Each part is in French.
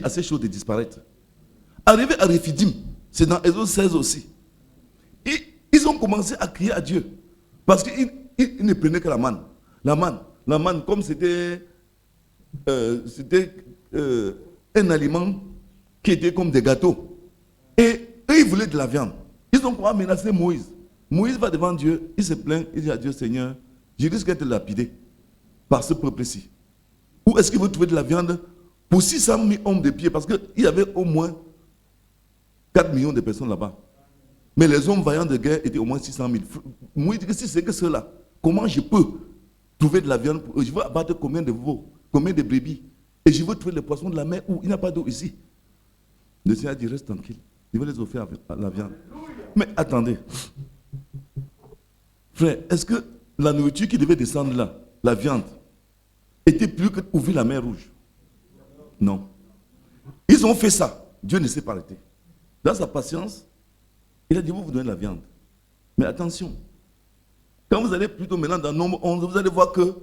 à ces choses de disparaître. Arrivé à Rephidim, c'est dans Exode 16 aussi. Et ils ont commencé à crier à Dieu. Parce qu'ils ne prenaient que la manne. La manne, comme c'était un aliment qui était comme des gâteaux. Et eux, ils voulaient de la viande. Ils ont commencé à menacer Moïse. Moïse va devant Dieu, il se plaint, il dit à Dieu, Seigneur, je risque d'être lapidé par ce peuple-ci. Où est-ce qu'il veut trouver de la viande pour 600 000 hommes de pied? Parce qu'il y avait au moins 4 millions de personnes là-bas. Mais les hommes vaillants de guerre étaient au moins 600 000. Moïse dit que si c'est que cela, comment je peux trouver de la viande pour eux? Je veux abattre combien de veaux, combien de brebis? Et je veux trouver les poissons de la mer où il n'y a pas d'eau ici. Le Seigneur dit, reste tranquille. Il va les offrir à la viande. Mais attendez. Frère, est-ce que la nourriture qui devait descendre là, la viande, était plus que ouvrir la mer Rouge? Non. Ils ont fait ça. Dieu ne s'est pas arrêté. Dans sa patience, il a dit, vous donnez la viande. Mais attention, quand vous allez plutôt maintenant dans Nombre 11, vous allez voir que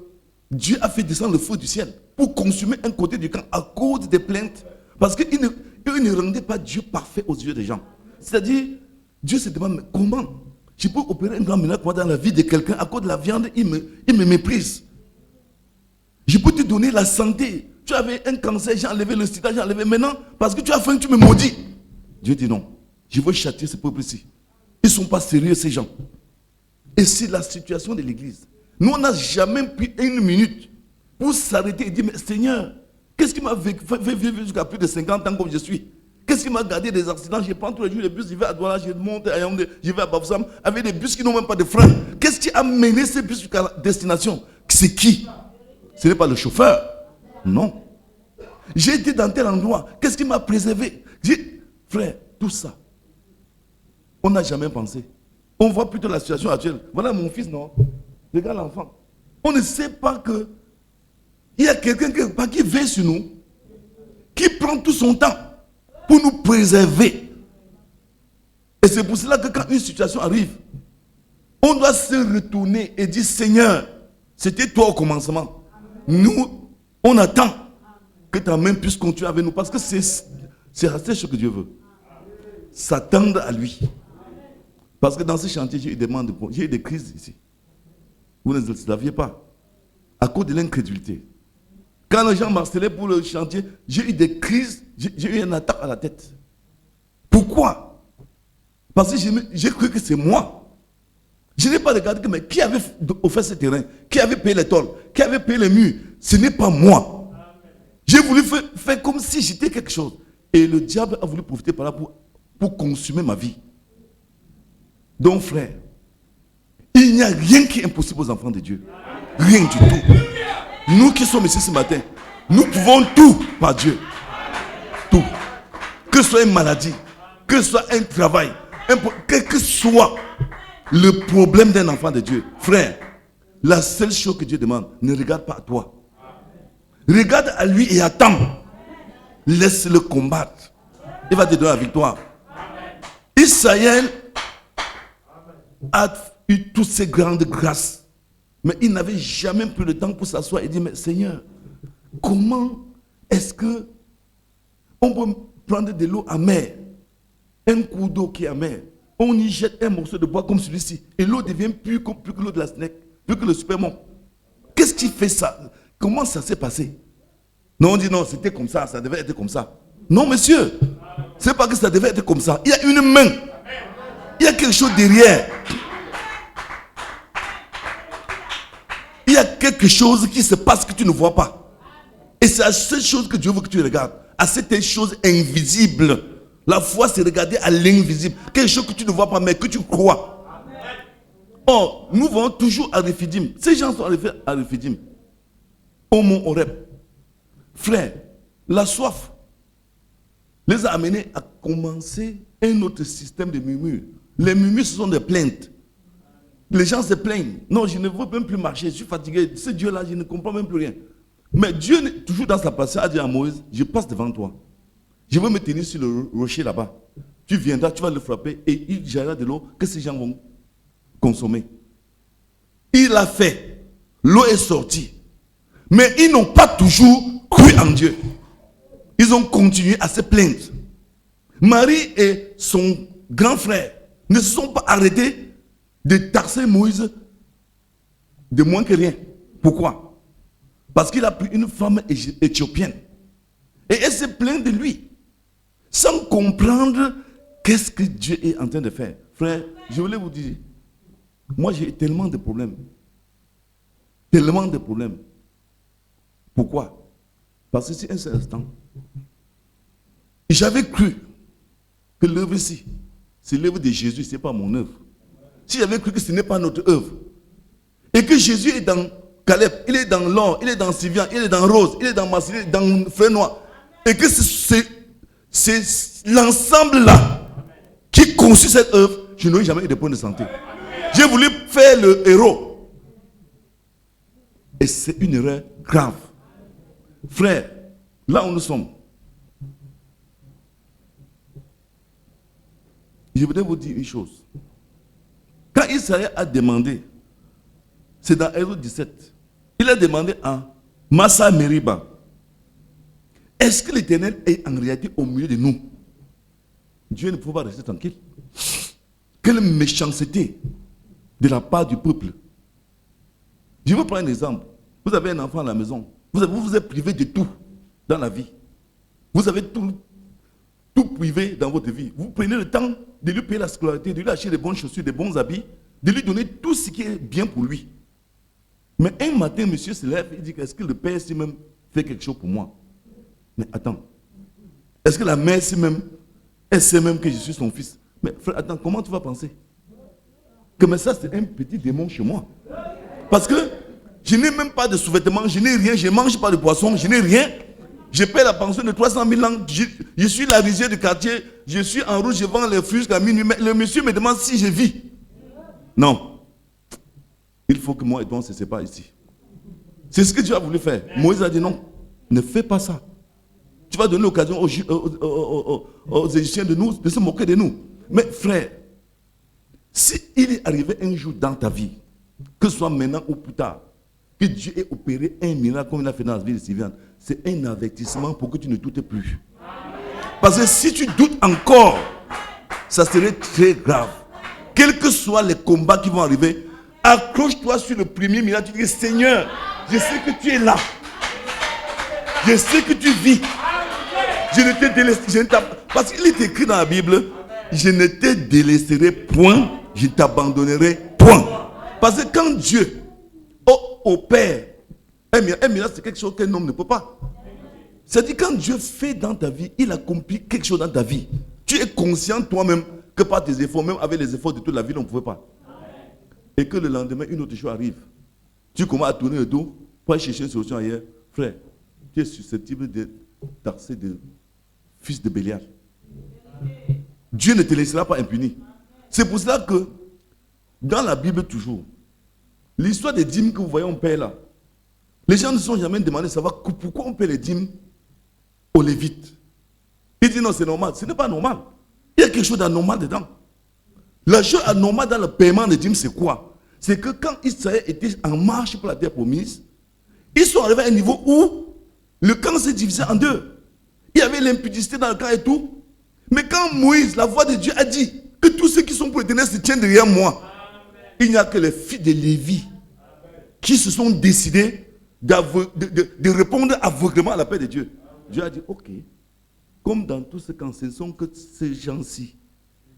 Dieu a fait descendre le feu du ciel pour consumer un côté du camp à cause des plaintes. Parce qu'il ne rendait pas Dieu parfait aux yeux des gens. C'est-à-dire, Dieu se demande, mais comment je peux opérer un grand miracle dans la vie de quelqu'un à cause de la viande, il me méprise. Je peux te donner la santé. Tu avais un cancer, j'ai enlevé le sida, j'ai enlevé. Maintenant, parce que tu as faim, tu me maudis. Dieu dit non. Je veux châtier ce peuple-ci. Ils ne sont pas sérieux, ces gens. Et c'est la situation de l'église. Nous, on n'a jamais pris une minute pour s'arrêter et dire, mais Seigneur, qu'est-ce qui m'a fait vivre jusqu'à plus de 50 ans comme je suis? Qu'est-ce qui m'a gardé des accidents? Je prends tous les jours les bus, je vais à Douala, je monte à Yaoundé, je vais à Bafoussam, avec des bus qui n'ont même pas de frein. Qu'est-ce qui a mené ces bus jusqu'à la destination? C'est qui? Ce n'est pas le chauffeur. Non. J'ai été dans tel endroit. Qu'est-ce qui m'a préservé? Frère, tout ça, on n'a jamais pensé. On voit plutôt la situation actuelle. Voilà mon fils, non? Regarde l'enfant. On ne sait pas que il y a quelqu'un qui veille sur nous, qui prend tout son temps pour nous préserver. Et c'est pour cela que quand une situation arrive, on doit se retourner et dire, Seigneur, c'était toi au commencement. Nous, on attend que ta main puisse continuer avec nous. Parce que c'est ce que Dieu veut. S'attendre à lui. Parce que dans ce chantier, j'ai eu des crises ici. Vous ne le saviez pas. À cause de l'incrédulité. Quand les gens m'harcelaient pour le chantier, j'ai eu des crises, j'ai eu une attaque à la tête. Pourquoi? Parce que j'ai cru que c'est moi. Je n'ai pas regardé que, mais qui avait offert ce terrain? Qui avait payé les tôles? Qui avait payé les murs? Ce n'est pas moi. J'ai voulu faire comme si j'étais quelque chose. Et le diable a voulu profiter par là pour consumer ma vie. Donc frère, il n'y a rien qui est impossible aux enfants de Dieu. Rien du tout. Nous qui sommes ici ce matin, nous pouvons tout par Dieu. Tout. Que ce soit une maladie, que ce soit un travail, quel que soit le problème d'un enfant de Dieu. Frère, la seule chose que Dieu demande, ne regarde pas à toi. Regarde à lui et attends. Laisse-le combattre. Il va te donner la victoire. Israël a eu toutes ces grandes grâces. Mais il n'avait jamais pris le temps pour s'asseoir et dire, mais Seigneur, comment est-ce que on peut prendre de l'eau amère, un coup d'eau qui est amer, on y jette un morceau de bois comme celui-ci, et l'eau devient plus que l'eau de la Snec, plus que le Supermont. Qu'est-ce qui fait ça? Comment ça s'est passé? Non, on dit non, c'était comme ça devait être comme ça. Non, monsieur, c'est pas que ça devait être comme ça. Il y a une main, il y a quelque chose derrière. Il y a quelque chose qui se passe que tu ne vois pas. Et c'est à cette chose que Dieu veut que tu regardes. À cette chose invisible. La foi, c'est regarder à l'invisible. Quelque chose que tu ne vois pas, mais que tu crois. Or, nous vont toujours à Rephidim. Ces gens sont arrivés à Rephidim. Au mont Horeb. Frère, la soif les a amenés à commencer un autre système de murmures. Les murmures, ce sont des plaintes. Les gens se plaignent. Non, je ne veux même plus marcher, je suis fatigué. Ce Dieu-là, je ne comprends même plus rien. Mais Dieu, toujours dans sa patience, a dit à Moïse, je passe devant toi. Je vais me tenir sur le rocher là-bas. Tu viendras, tu vas le frapper et il jaillira de l'eau que ces gens vont consommer. Il a fait. L'eau est sortie. Mais ils n'ont pas toujours cru en Dieu. ils ont continué à se plaindre. Marie et son grand frère ne se sont pas arrêtés de tarser Moïse de moins que rien. Pourquoi? Parce qu'il a pris une femme éthiopienne. Et elle se plaint de lui, sans comprendre qu'est-ce que Dieu est en train de faire. Frère, je voulais vous dire, moi j'ai tellement de problèmes. Tellement de problèmes. Pourquoi? Parce que c'est un seul instant. J'avais cru que l'œuvre ici, c'est l'œuvre de Jésus, ce n'est pas mon œuvre. Si j'avais cru que ce n'est pas notre œuvre, et que Jésus est dans Caleb, il est dans Laure, il est dans Sylvian, il est dans Rose, il est dans Marcel, il est dans Frère Noir, et que c'est l'ensemble-là qui conçut cette œuvre, je n'aurais jamais eu de point de santé. J'ai voulu faire le héros. Et c'est une erreur grave. Frère, là où nous sommes, je voudrais vous dire une chose. Quand Israël a demandé, c'est dans Exode 17, il a demandé à Massa Meriba, est-ce que l'Éternel est en réalité au milieu de nous? Dieu ne peut pas rester tranquille. Quelle méchanceté de la part du peuple. Je vais prendre un exemple. Vous avez un enfant à la maison. Vous vous êtes privé de tout dans la vie. Vous avez tout privé dans votre vie. Vous prenez le temps de lui payer la scolarité, de lui acheter des bonnes chaussures, des bons habits, de lui donner tout ce qui est bien pour lui. Mais un matin, monsieur se lève et dit, est-ce que le père si même fait quelque chose pour moi? Mais attends. Est-ce que la mère si même, elle sait même que je suis son fils? Mais frère, attends, comment tu vas penser? Que mais ça, c'est un petit démon chez moi. Parce que je n'ai même pas de sous-vêtements, je n'ai rien, je ne mange pas de poisson, je n'ai rien. Je paie la pension de 300 000 ans. Je suis la rizière du quartier, je suis en route, je vends les fruits jusqu'à minuit. Mais le monsieur me demande si je vis. Non. Il faut que moi et toi on se sépare ici. C'est ce que Dieu a voulu faire. Moïse a dit non, ne fais pas ça. Tu vas donner l'occasion aux Égyptiens de se moquer de nous. Mais frère, si il est arrivé un jour dans ta vie, que ce soit maintenant ou plus tard, que Dieu ait opéré un miracle comme il a fait dans la vie de Sylviane, c'est un avertissement pour que tu ne doutes plus. Parce que si tu doutes encore, ça serait très grave. Quels que soient les combats qui vont arriver, accroche-toi sur le premier miracle. Tu dis, Seigneur, je sais que tu es là. Je sais que tu vis. Je ne te délaisserai pas. Parce qu'il est écrit dans la Bible, je ne te délaisserai point, je t'abandonnerai point. Parce que quand Dieu opère, un miracle, c'est quelque chose qu'un homme ne peut pas. C'est-à-dire quand Dieu fait dans ta vie, il accomplit quelque chose dans ta vie. Tu es conscient toi-même que par tes efforts, même avec les efforts de toute la vie, on ne pouvait pas. Et que le lendemain, une autre chose arrive. Tu commences à tourner le dos pour aller chercher une solution ailleurs. Frère, tu es susceptible de tarser de fils de Bélial. Dieu ne te laissera pas impuni. C'est pour cela que dans la Bible toujours, l'histoire des dîmes que vous voyez on paie là, les gens ne se sont jamais demandé de savoir pourquoi on paie les dîmes aux Lévites. Ils disent non, c'est normal. Ce n'est pas normal. Il y a quelque chose d'anormal dedans. La chose anormale dans le paiement des dîmes, c'est quoi? C'est que quand Israël était en marche pour la terre promise, ils sont arrivés à un niveau où le camp s'est divisé en deux. Il y avait l'impudicité dans le camp et tout. Mais quand Moïse, la voix de Dieu, a dit que tous ceux qui sont pour l'Éternel se tiennent derrière moi, il n'y a que les fils de Lévi qui se sont décidés de répondre aveuglément à l'appel de Dieu. Dieu a dit, ok, comme dans tout ce camp, ce ne sont que ces gens-ci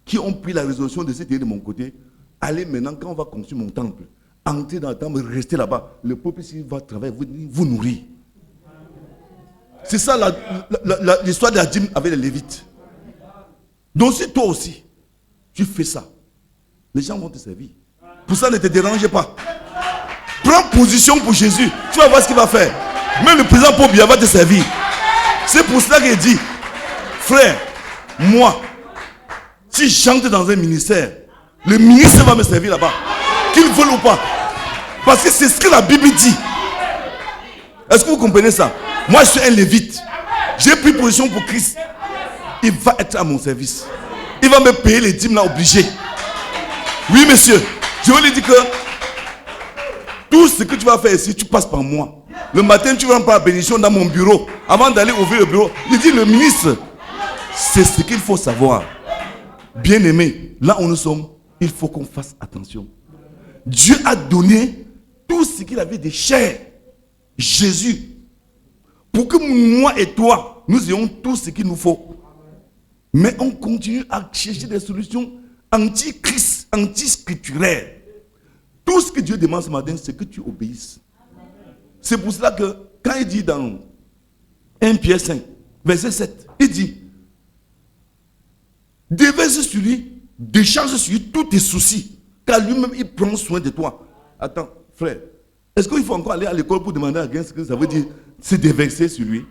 qui ont pris la résolution de se tenir de mon côté. Allez maintenant, quand on va construire mon temple, entrez dans le temple, restez là-bas. Le peuple ici va travailler, vous nourrir. C'est ça l'histoire de la dîme avec les Lévites. Donc si toi aussi, tu fais ça, les gens vont te servir. Pour ça, ne te dérange pas. Prends position pour Jésus. Tu vas voir ce qu'il va faire. Même le président Paul Biya va te servir. C'est pour cela qu'il dit, frère, moi, si j'entre dans un ministère, le ministre va me servir là-bas. Qu'il veuille ou pas. Parce que c'est ce que la Bible dit. Est-ce que vous comprenez ça? Moi, je suis un lévite. J'ai pris position pour Christ. Il va être à mon service. Il va me payer les dîmes là obligés. Oui, monsieur. Je veux lui dire que tout ce que tu vas faire ici, tu passes par moi. Le matin, tu vas prendre la bénédiction dans mon bureau. Avant d'aller ouvrir le bureau, il dit le ministre. C'est ce qu'il faut savoir. Bien-aimé, là où nous sommes, il faut qu'on fasse attention. Dieu a donné tout ce qu'il avait de cher. Jésus. Pour que moi et toi, nous ayons tout ce qu'il nous faut. Mais on continue à chercher des solutions anti-Christ, anti-scripturaires. Tout ce que Dieu demande ce matin, c'est que tu obéisses. C'est pour cela que quand il dit dans 1 Pierre 5, verset 7, il dit, déverse sur lui, décharge sur lui tous tes soucis, car lui-même il prend soin de toi. Attends, frère, est-ce qu'il faut encore aller à l'école pour demander à quelqu'un ce que ça veut dire, c'est déverser sur lui?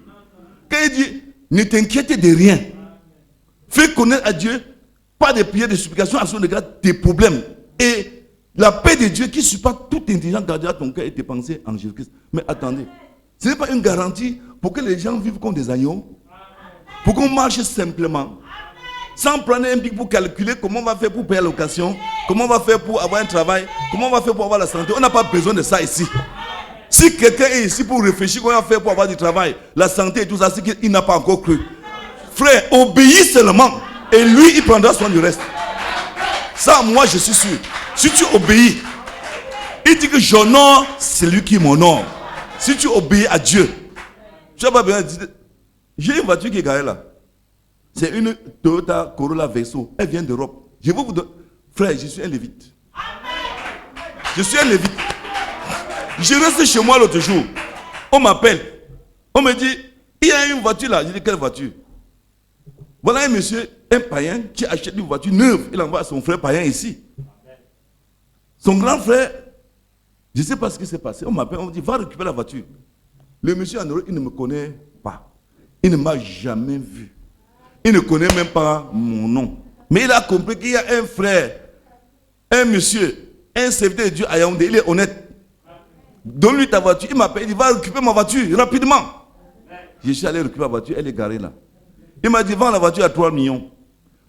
Quand il dit, ne t'inquiète de rien, fais connaître à Dieu, pas de prières, de supplications à son égard, tes problèmes. Et la paix de Dieu qui supporte toute intelligence gardera ton cœur et tes pensées en Jésus-Christ. Mais attendez, ce n'est pas une garantie pour que les gens vivent comme des agneaux, pour qu'on marche simplement, sans prendre un pic pour calculer comment on va faire pour payer la location, comment on va faire pour avoir un travail, comment on va faire pour avoir la santé. On n'a pas besoin de ça ici. Si quelqu'un est ici pour réfléchir comment on va faire pour avoir du travail, la santé et tout ça, c'est qu'il n'a pas encore cru. Frère, obéis seulement et lui, il prendra soin du reste. Ça, moi, je suis sûr. Si tu obéis, il dit que j'honore celui qui m'honore. Si tu obéis à Dieu, tu n'as pas besoin de dire, j'ai une voiture qui est garée là. C'est une Toyota Corolla Verso. Elle vient d'Europe. Je vais vous donner. Frère, je suis un lévite. Je suis un lévite. Je reste chez moi l'autre jour. On m'appelle. On me dit, il y a une voiture là. Je dis, quelle voiture? Voilà un monsieur, un païen, qui achète une voiture neuve. Il envoie son frère païen ici. Son grand frère, je ne sais pas ce qui s'est passé. On m'appelle, on me dit, va récupérer la voiture. Le monsieur en Europe, il ne me connaît pas. Il ne m'a jamais vu. Il ne connaît même pas mon nom. Mais il a compris qu'il y a un frère, un monsieur, un serviteur de Dieu à Yaoundé. Il est honnête. Donne-lui ta voiture. Il m'appelle, il dit, va récupérer ma voiture, rapidement. Je suis allé récupérer la voiture, elle est garée là. Il m'a dit, vends la voiture à 3 millions.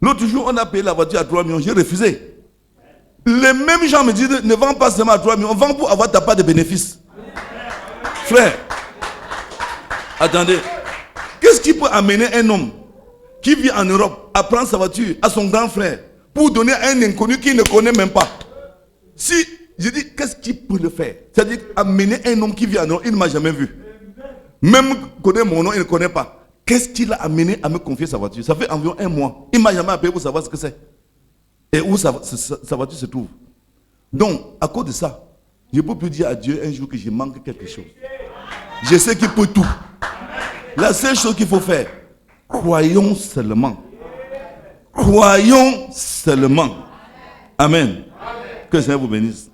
L'autre jour, on a payé la voiture à 3 millions. J'ai refusé. Les mêmes gens me disent, ne vends pas seulement à 3 millions, vends pour avoir ta part de bénéfice. Frère, attendez. Qu'est-ce qui peut amener un homme qui vit en Europe à prendre sa voiture à son grand frère pour donner à un inconnu qu'il ne connaît même pas? Si, je dis, qu'est-ce qui peut le faire? C'est-à-dire, amener un homme qui vit en Europe, il ne m'a jamais vu. Même connaît mon nom, il ne connaît pas. Qu'est-ce qui l'a amené à me confier sa voiture? Ça fait environ 1 mois. Il ne m'a jamais appelé pour savoir ce que c'est. Et où sa voiture se trouve. Donc, à cause de ça, je ne peux plus dire à Dieu un jour que je manque quelque chose. Je sais qu'il peut tout. La seule chose qu'il faut faire, croyons seulement. Croyons seulement. Amen. Que le Seigneur vous bénisse.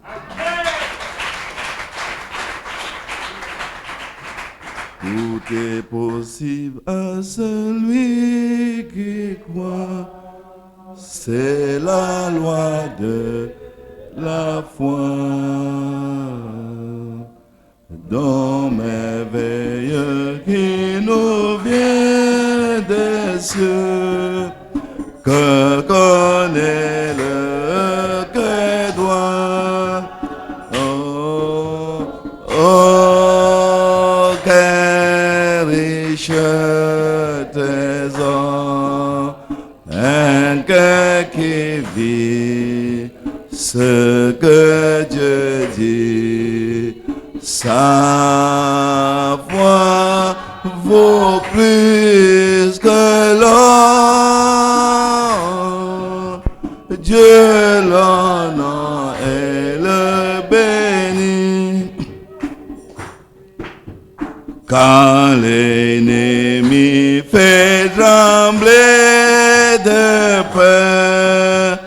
Tout est possible à celui qui croit. C'est la loi de la foi. Dans merveilleux qui nous vient des cieux, que connaît le cœur droit. Oh, oh, quel riche trésor, un cœur qui vit ce que Dieu dit. Sa foi vaut plus que l'or. Dieu l'honore et le bénit. Quand l'ennemi fait trembler de peur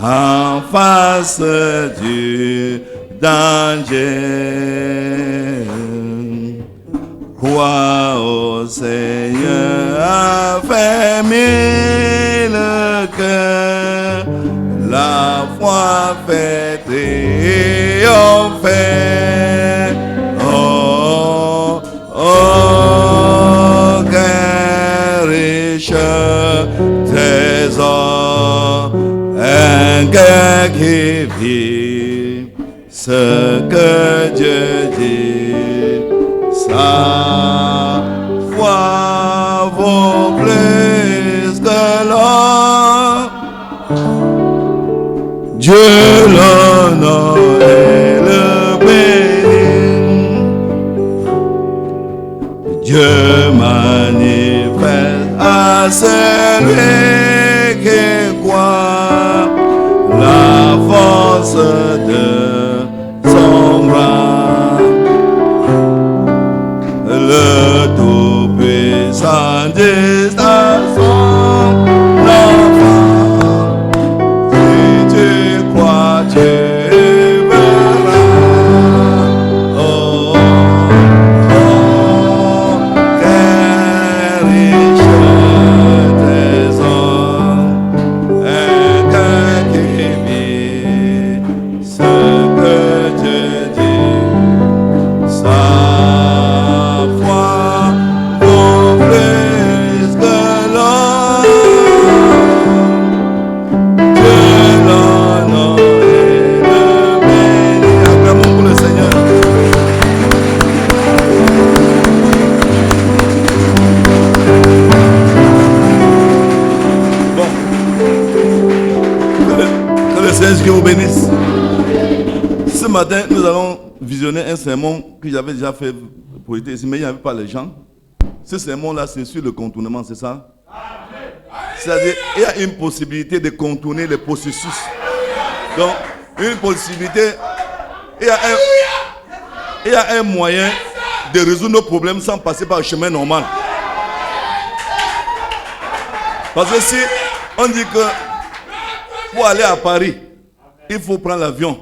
en face du danger, crois au Seigneur, affermis le cœur, la foi fait triompher. Oh, oh, quel riche trésor, un cœur qui vit ce que Dieu dit. La foi vaut plus que l'or. Dieu l'honneur et le bénit. Dieu manifeste à celui qui croit la force de son bras. Le Tout-Puissant dit à son enfant, si tu crois, tu verras. Oh, oh, quel riche trésor, un cœur qui vit ce que Dieu dit. Sa foi vaut plus que l'or. Dieu l'honneur et le bénit. Acclamons pour le Seigneur. Bon. Que le Seigneur vous bénisse. Ce matin, nous allons visionner un sermon que j'avais déjà fait pour aider ici, mais il n'y avait pas les gens. Ce sermon-là, c'est sur le contournement, c'est ça? C'est-à-dire, il y a une possibilité de contourner les processus. Donc, une possibilité, il y a un moyen de résoudre nos problèmes sans passer par le chemin normal. Parce que si on dit que pour aller à Paris, il faut prendre l'avion.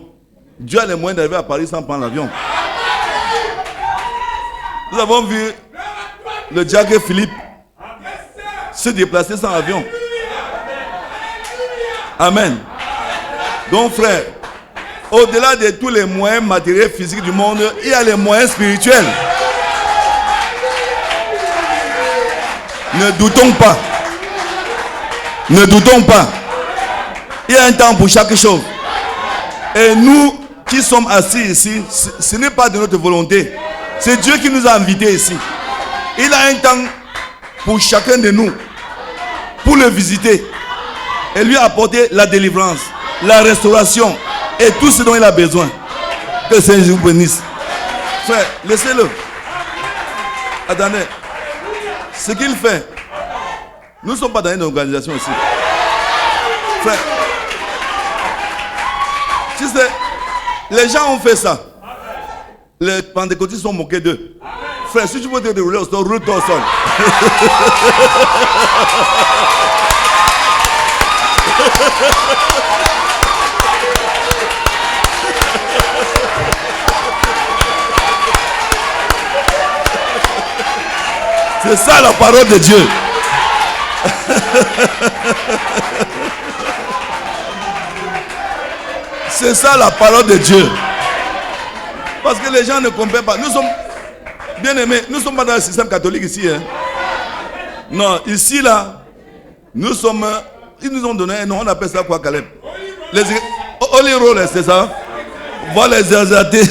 Dieu a les moyens d'arriver à Paris sans prendre l'avion. Nous avons vu le diacre Philippe se déplacer sans avion. Amen. Donc frère, au-delà de tous les moyens matériels physiques du monde, il y a les moyens spirituels. Ne doutons pas. Ne doutons pas. Il y a un temps pour chaque chose. Et nous qui sommes assis ici, ce n'est pas de notre volonté. C'est Dieu qui nous a invités ici. Il a un temps pour chacun de nous, pour le visiter et lui apporter la délivrance, la restauration et tout ce dont il a besoin. Que le Seigneur vous bénisse. Frère, laissez-le. Attendez. Ce qu'il fait, nous ne sommes pas dans une organisation ici. Frère, tu sais, les gens ont fait ça. Les pentecôtistes sont moqués d'eux. Frère, si tu veux te dérouler au sol, roule-toi au sol. C'est ça la parole de Dieu. C'est ça la parole de Dieu. Parce que les gens ne comprennent pas. Nous sommes, bien aimés, nous ne sommes pas dans le système catholique ici. Hein. Non, ici, là, nous sommes. Ils nous ont donné un nom, on appelle ça quoi, Caleb? Les Holy Rollers, c'est ça? Voilà les exaltés.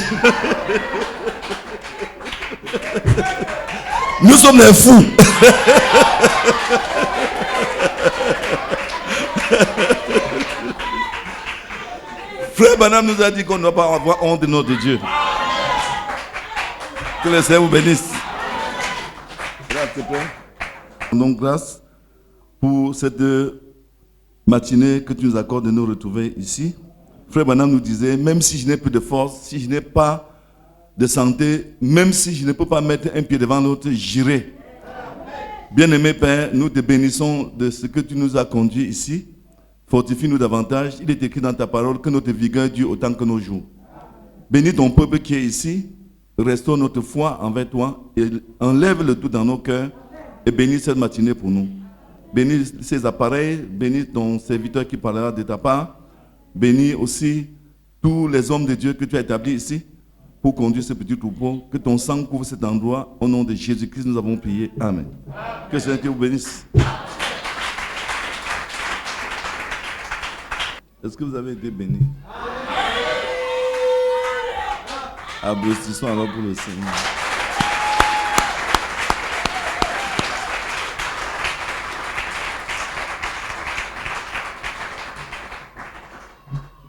Nous sommes des fous. Frère Branham nous a dit qu'on ne doit pas avoir honte de notre Dieu. Que le Seigneur vous bénisse. Donc grâce pour cette matinée que tu nous accordes de nous retrouver ici. Frère Branham nous disait, même si je n'ai plus de force, si je n'ai pas de santé, même si je ne peux pas mettre un pied devant l'autre, j'irai. Bien-aimé Père, nous te bénissons de ce que tu nous as conduit ici. Fortifie-nous davantage. Il est écrit dans ta parole que notre vigueur dure autant que nos jours. Bénis ton peuple qui est ici. Restaure notre foi envers toi et enlève le doute dans nos cœurs et bénis cette matinée pour nous. Bénis ces appareils, bénis ton serviteur qui parlera de ta part. Bénis aussi tous les hommes de Dieu que tu as établis ici pour conduire ce petit troupeau. Que ton sang couvre cet endroit. Au nom de Jésus-Christ, nous avons prié. Amen. Que le Seigneur vous bénisse. Est-ce que vous avez été bénis? Applaudissons alors pour le Seigneur.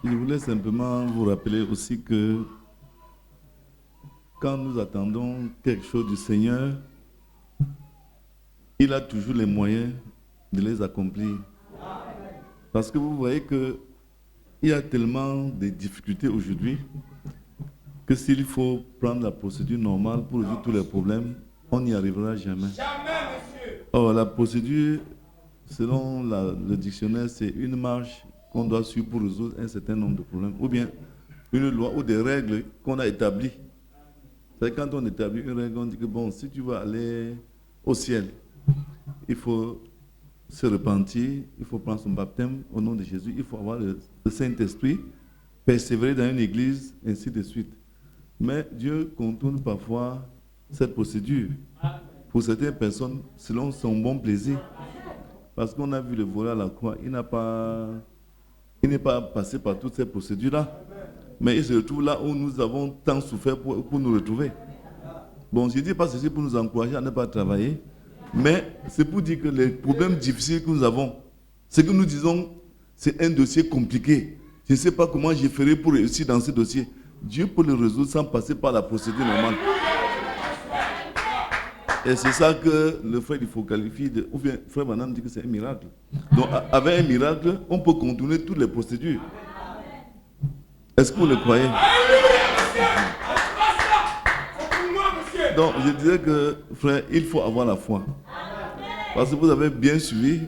Je voulais simplement vous rappeler aussi que quand nous attendons quelque chose du Seigneur, il a toujours les moyens de les accomplir. Parce que vous voyez qu'il y a tellement de difficultés aujourd'hui que s'il faut prendre la procédure normale pour résoudre tous les problèmes, on n'y arrivera jamais. Or, la procédure, selon le dictionnaire, c'est une marche qu'on doit suivre pour résoudre un certain nombre de problèmes. Ou bien une loi ou des règles qu'on a établies. C'est quand on établit une règle, on dit que bon, si tu veux aller au ciel, il faut se repentir, il faut prendre son baptême au nom de Jésus, il faut avoir le Saint-Esprit, persévérer dans une église, ainsi de suite. Mais Dieu contourne parfois cette procédure pour certaines personnes selon son bon plaisir. Parce qu'on a vu le voleur à la croix, il n'est pas passé par toutes ces procédures-là. Mais il se retrouve là où nous avons tant souffert pour nous retrouver. Bon, je ne dis pas ceci pour nous encourager à ne pas travailler, mais c'est pour dire que les problèmes difficiles que nous avons, ce que nous disons, c'est un dossier compliqué. Je ne sais pas comment je ferai pour réussir dans ce dossier. Dieu peut le résoudre sans passer par la procédure normale. Et c'est ça que le frère, il faut qualifier, ou bien frère Branham dit que c'est un miracle. Donc avec un miracle, on peut contourner toutes les procédures. Est-ce que vous le croyez? Donc je disais que frère, il faut avoir la foi. Parce que vous avez bien suivi,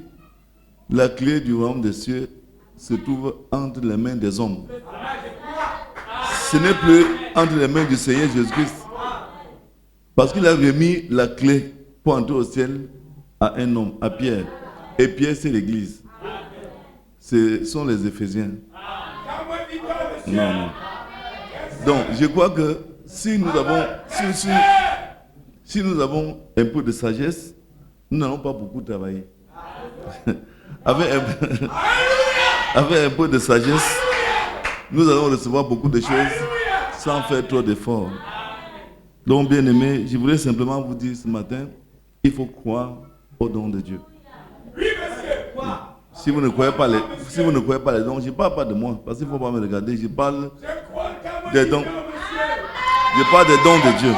la clé du royaume des cieux se trouve entre les mains des hommes. Ce n'est plus entre les mains du Seigneur Jésus-Christ. Parce qu'il a remis la clé pour entrer au ciel à un homme, à Pierre. Et Pierre, c'est l'Église. Ce sont les Éphésiens. Non. Donc, je crois que si nous avons un peu de sagesse, nous n'allons pas beaucoup travailler. Avec un peu de sagesse, nous allons recevoir beaucoup de choses sans faire trop d'efforts. Donc, bien aimé, je voulais simplement vous dire ce matin, il faut croire au don de Dieu. Oui, monsieur. Si vous ne croyez pas les dons, je ne parle pas de moi, parce qu'il ne faut pas me regarder, je parle des dons. Je parle des dons de Dieu.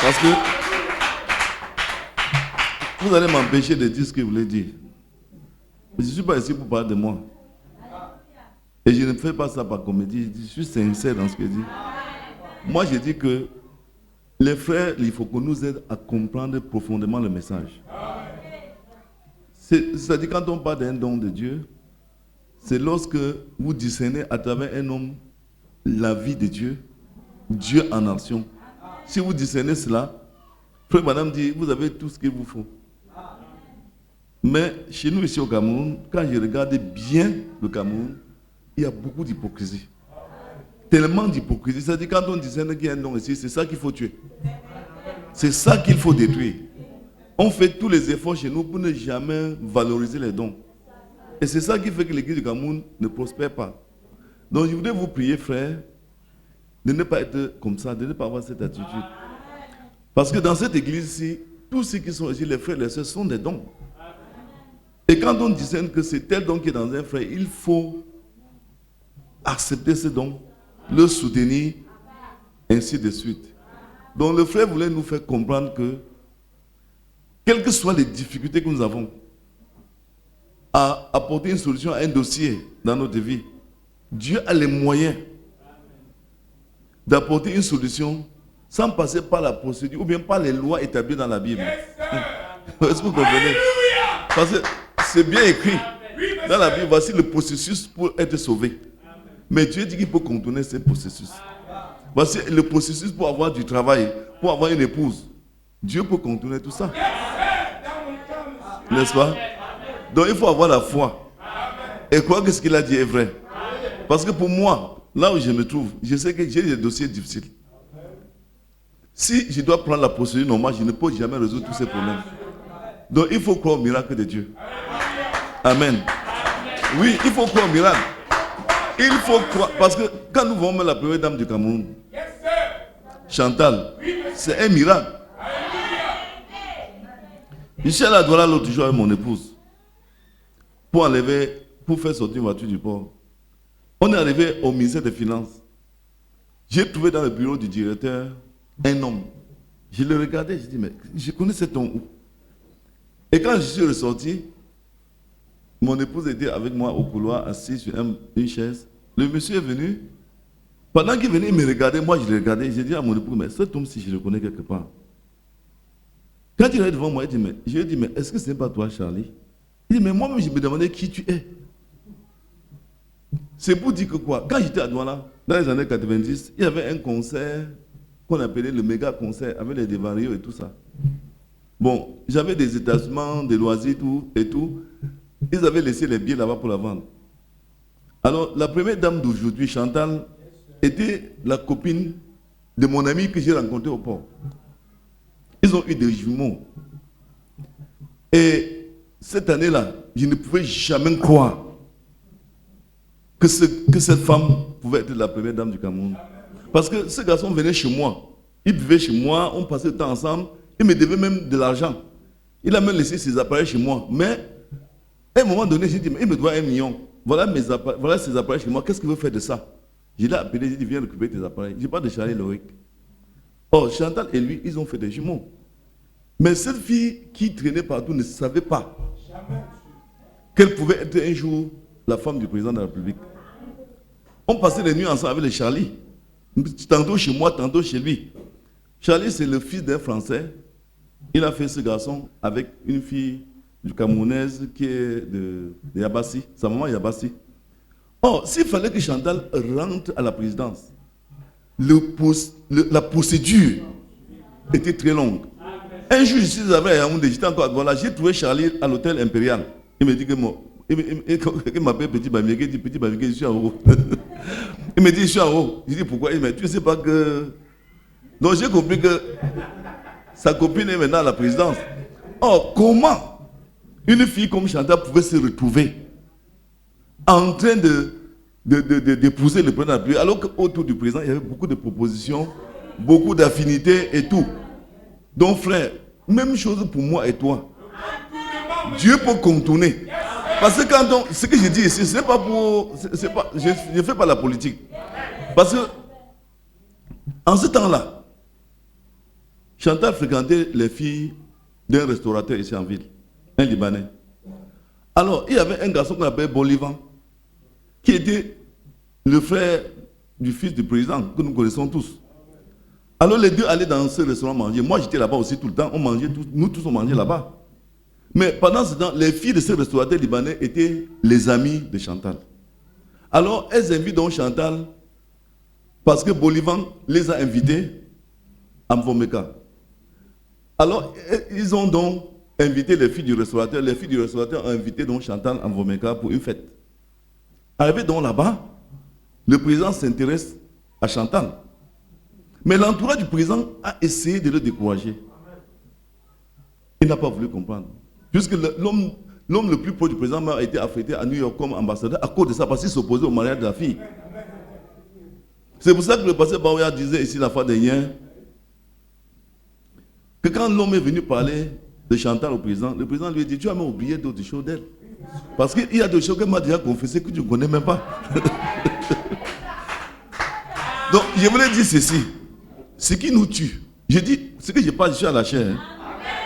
Parce que vous allez m'empêcher de dire ce que vous voulez dire. Je ne suis pas ici pour parler de moi. Et je ne fais pas ça par comédie, je suis sincère dans ce que je dis. Moi, je dis que les frères, il faut qu'on nous aide à comprendre profondément le message. C'est-à-dire, quand on parle d'un don de Dieu, c'est lorsque vous discernez à travers un homme la vie de Dieu, Dieu en action. Si vous discernez cela, frère madame dit, vous avez tout ce qu'il vous faut. Mais chez nous ici au Cameroun, quand je regarde bien le Cameroun, il y a beaucoup d'hypocrisie. Tellement d'hypocrisie. C'est-à-dire quand on discerne qu'il y a un don ici, c'est ça qu'il faut tuer. C'est ça qu'il faut détruire. On fait tous les efforts chez nous pour ne jamais valoriser les dons. Et c'est ça qui fait que l'église du Cameroun ne prospère pas. Donc je voudrais vous prier, frère, de ne pas être comme ça, de ne pas avoir cette attitude. Parce que dans cette église-ci, tous ceux qui sont ici, les frères et les sœurs, sont des dons. Et quand on discerne que c'est tel don qui est dans un frère, il faut accepter ce don, le soutenir, ainsi de suite. Donc le frère voulait nous faire comprendre que, quelles que soient les difficultés que nous avons, à apporter une solution à un dossier dans notre vie, Dieu a les moyens d'apporter une solution sans passer par la procédure ou bien par les lois établies dans la Bible. Est-ce que vous comprenez? Parce que c'est bien écrit dans la Bible, voici le processus pour être sauvé. Mais Dieu dit qu'il peut contourner ce processus. Voici le processus pour avoir du travail, pour avoir une épouse. Dieu peut contourner tout ça. N'est-ce pas? Donc il faut avoir la foi. Et croire que ce qu'il a dit est vrai. Parce que pour moi, là où je me trouve, je sais que j'ai des dossiers difficiles. Si je dois prendre la procédure normale, je ne peux jamais résoudre tous ces problèmes. Donc il faut croire au miracle de Dieu. Amen. Oui, il faut croire au miracle. Il faut croire, parce que quand nous voyons la première dame du Cameroun, Chantal, c'est un miracle. Je suis allé à Douala l'autre jour avec mon épouse pour faire sortir une voiture du port. On est arrivé au ministère des Finances. J'ai trouvé dans le bureau du directeur un homme. Je le regardais, je dis, mais je connais cet homme où? Et quand je suis ressorti, mon épouse était avec moi au couloir, assis sur une chaise. Le monsieur est venu. Pendant qu'il venait, il me regardait, moi je le regardais. J'ai dit à mon épouse, mais cet homme-ci, je le connais quelque part. Quand il est devant moi, je lui ai dit, mais est-ce que ce n'est pas toi, Charlie? Il dit, mais moi-même, je me demandais qui tu es. C'est pour dire que quoi? Quand j'étais à Douala, dans les années 90, il y avait un concert qu'on appelait le méga concert avec les Devario et tout ça. Bon, j'avais des établissements, des loisirs et tout. Ils avaient laissé les billets là-bas pour la vendre. Alors, la première dame d'aujourd'hui, Chantal, était la copine de mon ami que j'ai rencontré au port. Ils ont eu des jumeaux. Et cette année-là, je ne pouvais jamais croire que cette femme pouvait être la première dame du Cameroun. Parce que ce garçon venait chez moi. Il vivait chez moi, on passait le temps ensemble. Il me devait même de l'argent. Il a même laissé ses appareils chez moi. Mais à un moment donné, j'ai dit, mais il me doit 1 million. Voilà ses appareils chez moi. Qu'est-ce qu'il veut faire de ça? Je l'ai appelé, j'ai dit, viens récupérer tes appareils. Je parle de Charlie Loïc. Or, Chantal et lui, ils ont fait des jumeaux. Mais cette fille qui traînait partout ne savait pas qu'elle pouvait être un jour la femme du président de la République. On passait les nuits ensemble avec les Charlie. Tantôt chez moi, tantôt chez lui. Charlie, c'est le fils d'un Français. Il a fait ce garçon avec une fille du Camerounaise qui est de Yabassi. Sa maman est Yabassi. Or, s'il fallait que Chantal rentre à la présidence, la procédure était très longue. Un jour, je suis arrivé à Yaoundé, j'étais encore à Douala, j'ai trouvé Charlie à l'hôtel Impérial. Il me dit que moi, il m'appelle Petit Bamieké, il dit Petit Bamieké, je suis en haut. Il me dit, je suis en haut. Je dis pourquoi? Il me dit, tu ne sais pas que. Donc j'ai compris que sa copine est maintenant à la présidence. Or, comment une fille comme Chantal pouvait se retrouver en train d'épouser le président de la République, alors qu'autour du président, il y avait beaucoup de propositions, beaucoup d'affinités et tout. Donc, frère, même chose pour moi et toi. Dieu peut contourner. Parce que ce que je dis ici, ce n'est pas pour. Je ne fais pas la politique. Parce que, en ce temps-là, Chantal fréquentait les filles d'un restaurateur ici en ville, un Libanais. Alors, il y avait un garçon qu'on appelait Bolivan, qui était le frère du fils du président, que nous connaissons tous. Alors, les deux allaient dans ce restaurant manger. Moi, j'étais là-bas aussi tout le temps. Nous tous, on mangeait là-bas. Mais pendant ce temps, les filles de ce restaurateur libanais étaient les amies de Chantal. Alors, elles invitent donc Chantal, parce que Bolivan les a invités à Mvomeka. Alors, ils ont donc invité les filles du restaurateur. Les filles du restaurateur ont invité donc Chantal à Mvomeka pour une fête. Arrivé donc là-bas, le président s'intéresse à Chantal. Mais l'entourage du président a essayé de le décourager. Il n'a pas voulu comprendre. Puisque l'homme le plus proche du président a été affecté à New York comme ambassadeur à cause de ça, parce qu'il s'opposait au mariage de la fille. C'est pour ça que le pasteur Baouya disait ici la fois dernière que quand l'homme est venu parler de Chantal au président, le président lui a dit, tu as même oublié d'autres choses d'elle. Parce qu'il y a des choses qu'elle m'a déjà confessé que tu ne connais même pas. Donc, je voulais dire ceci. Ce qui nous tue, je dis, ce que je parle, je suis à la chair.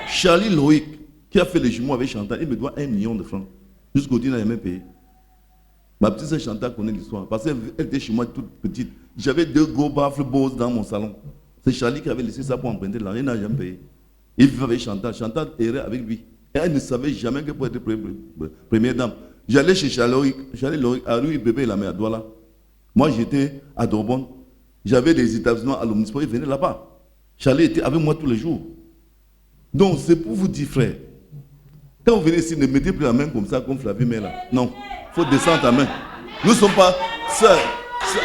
Charlie Loïc, qui a fait les jumeaux avec Chantal, il me doit 1 million de francs. Jusqu'au-dessus, il n'a jamais payé. Ma petite sœur Chantal connaît l'histoire. Parce qu'elle était chez moi toute petite. J'avais 2 gros baffles Bose dans mon salon. C'est Charlie qui avait laissé ça pour emprunter de l'argent. Il n'a jamais payé. Il vivait avec Chantal. Chantal errait avec lui. Et elle ne savait jamais qu'elle pouvait être première dame. J'allais chez Charlie Loïc, à Rue Bébé, la mère à Douala. Moi, j'étais à Dorban. J'avais des établissements à l'Omnisport. Il venait là-bas. Charlie était avec moi tous les jours. Donc, c'est pour vous dire, frère, quand vous venez ici, ne mettez plus la main comme ça, comme Flavie met là. Non, il faut descendre ta main. Nous ne sommes pas sœurs.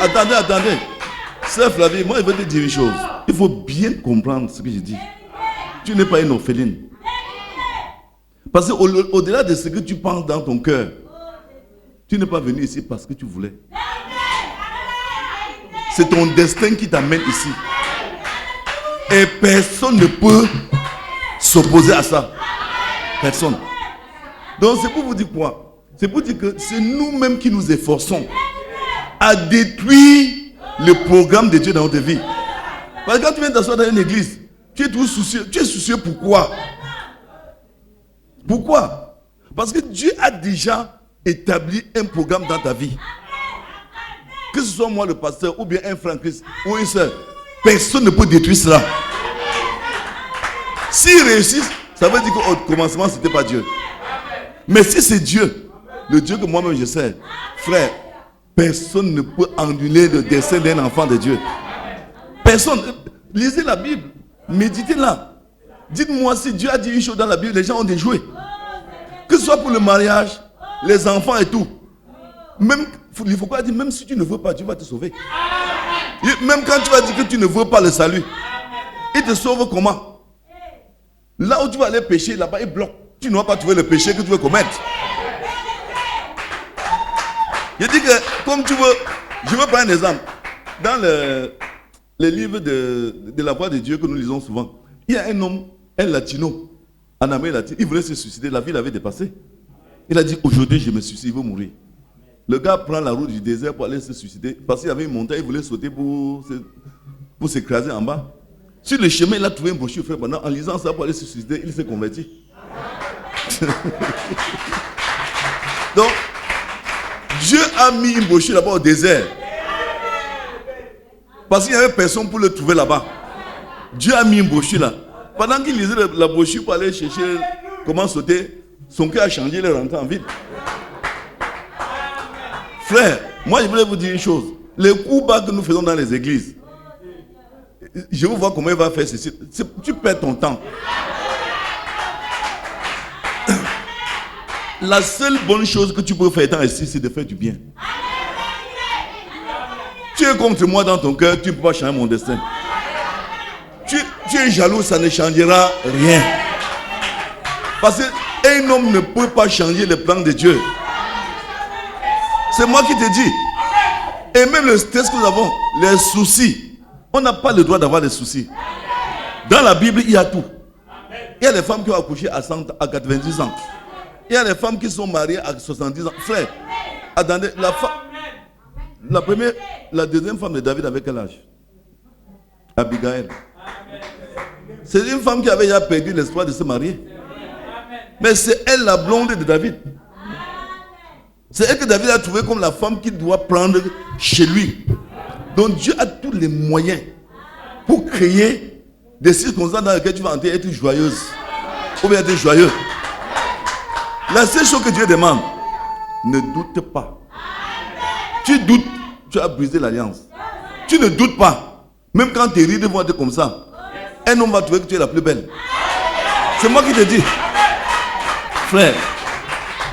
Attendez. Sœur Flavie, moi, je veux te dire une chose. Il faut bien comprendre ce que je dis. Tu n'es pas une orpheline. Parce qu'au-delà de ce que tu penses dans ton cœur, tu n'es pas venu ici parce que tu voulais. C'est ton destin qui t'amène ici. Et personne ne peut s'opposer à ça. Personne. Donc c'est pour vous dire quoi? C'est pour dire que c'est nous-mêmes qui nous efforçons à détruire le programme de Dieu dans notre vie. Parce que quand tu viens t'asseoir dans une église, tu es toujours soucieux. Tu es soucieux pourquoi? Pourquoi? Parce que Dieu a déjà établi un programme dans ta vie. Que ce soit moi le pasteur ou bien un frère Christ ou une soeur, personne ne peut détruire cela. S'ils réussissent, ça veut dire qu'au commencement, ce n'était pas Dieu. Mais si c'est Dieu, le Dieu que moi-même je sais, frère, personne ne peut annuler le dessein d'un enfant de Dieu. Personne. Lisez la Bible, méditez-la. Dites-moi si Dieu a dit une chose dans la Bible, les gens ont déjoué. Que ce soit pour le mariage, les enfants et tout. Même, il faut pas dire, même si tu ne veux pas, Dieu va te sauver. Même quand tu vas dire que tu ne veux pas le salut, il te sauve comment? Là où tu vas aller pécher, là-bas, il bloque. Tu ne vas pas trouver le péché que tu veux commettre. Je dis que, comme tu veux, je veux prendre un exemple. Dans les livres de la voix de Dieu que nous lisons souvent, il y a un homme, un latino, en Amérique latine, il voulait se suicider, la vie l'avait dépassé. Il a dit, aujourd'hui je me suicide, il veut mourir. Le gars prend la route du désert pour aller se suicider, parce qu'il y avait une montagne, il voulait sauter pour s'écraser en bas. Sur le chemin, il a trouvé un brochure, frère, pendant, en lisant ça pour aller se suicider, il s'est converti. Donc, Dieu a mis une brochure là-bas au désert. Parce qu'il n'y avait personne pour le trouver là-bas. Dieu a mis une brochure là. Pendant qu'il lisait la brochure pour aller chercher comment sauter, son cœur a changé, il est rentré en ville. Frère, moi je voulais vous dire une chose. Les coups bas que nous faisons dans les églises, je veux voir comment il va faire ceci. Tu perds ton temps. La seule bonne chose que tu peux faire étant ici, c'est de faire du bien. Tu es contre moi dans ton cœur, tu ne peux pas changer mon destin. Tu es jaloux, ça ne changera rien. Parce qu'un homme ne peut pas changer le plan de Dieu. C'est moi qui te dis. Et même le stress que nous avons, les soucis, on n'a pas le droit d'avoir des soucis. Dans la Bible, il y a tout. Il y a les femmes qui ont accouché à 90 ans. Il y a les femmes qui sont mariées à 70 ans. Frère, attendez, la deuxième femme de David avait quel âge? Abigail. C'est une femme qui avait déjà perdu l'espoir de se marier. Mais c'est elle la blonde de David. C'est elle que David a trouvé comme la femme qu'il doit prendre chez lui. Donc Dieu a tous les moyens pour créer des circonstances dans lesquelles tu vas entrer être joyeuse. Ou bien être joyeux. La seule chose que Dieu demande, ne doute pas. Tu doutes, tu as brisé l'alliance. Tu ne doutes pas. Même quand tes rides vont être comme ça, un homme va trouver que tu es la plus belle. C'est moi qui te dis. Frère,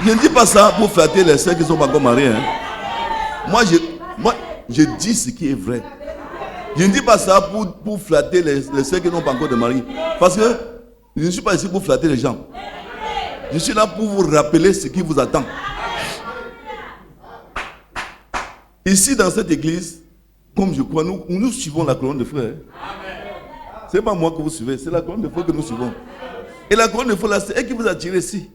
je ne dis pas ça pour flatter les sœurs qui ne sont pas encore mariées. Hein. Moi, je dis ce qui est vrai. Je ne dis pas ça pour flatter les sœurs qui n'ont pas encore de mari. Parce que je ne suis pas ici pour flatter les gens. Je suis là pour vous rappeler ce qui vous attend. Ici, dans cette église, comme je crois, nous suivons la colonne de frères. Ce n'est pas moi que vous suivez, c'est la colonne de frères que nous suivons. Et la colonne de frères, c'est elle qui vous a tiré ici.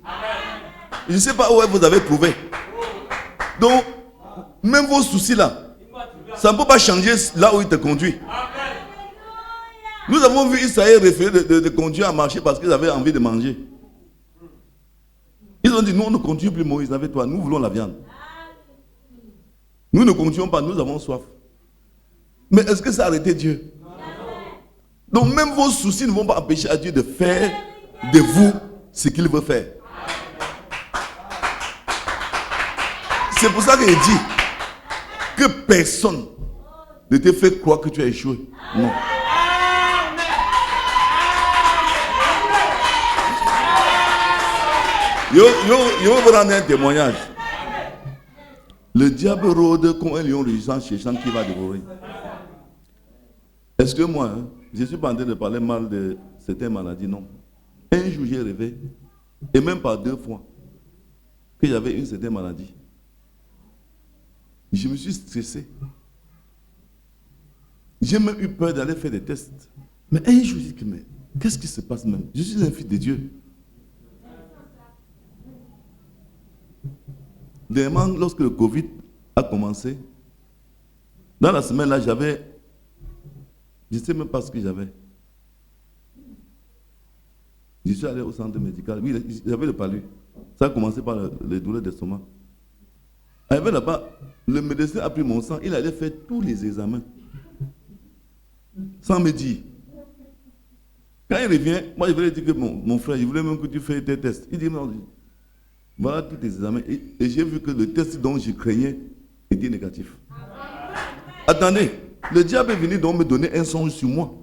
Je ne sais pas où vous avez trouvé. Donc, même vos soucis là, ça ne peut pas changer là où il te conduit. Nous avons vu Israël refuser de conduire à marcher parce qu'ils avaient envie de manger. Ils ont dit, nous on ne conduit plus Moïse avec toi, nous voulons la viande. Nous ne conduisons pas, nous avons soif. Mais est-ce que ça a arrêté Dieu? Donc même vos soucis ne vont pas empêcher à Dieu de faire de vous ce qu'il veut faire. C'est pour ça qu'il dit que personne ne te fait croire que tu as échoué. Non. Je vais vous rendre un témoignage. Le diable rôde comme un lion rugissant cherchant qui va dévorer. Est-ce que moi, je ne suis pas en train de parler mal de certaines maladies? Non. Un jour, j'ai rêvé, et même pas 2 fois, que j'avais une certaine maladie. Je me suis stressé. J'ai même eu peur d'aller faire des tests. Mais un jour, je dis que, mais qu'est-ce qui se passe même? Je suis un fils de Dieu. Dernièrement, lorsque le Covid a commencé, dans la semaine là, j'avais, je ne sais même pas ce que j'avais. Je suis allé au centre médical. Oui, j'avais le palu. Ça a commencé par les douleurs d'estomac. Arrivé là-bas, le médecin a pris mon sang. Il allait faire tous les examens. Sans me dire. Quand il revient, moi je voulais dire que mon frère, je voulais même que tu fasses des tests. Il dit non. Voilà tous les examens. Et j'ai vu que le test dont je craignais était négatif. Attendez, le diable est venu donc me donner un songe sur moi.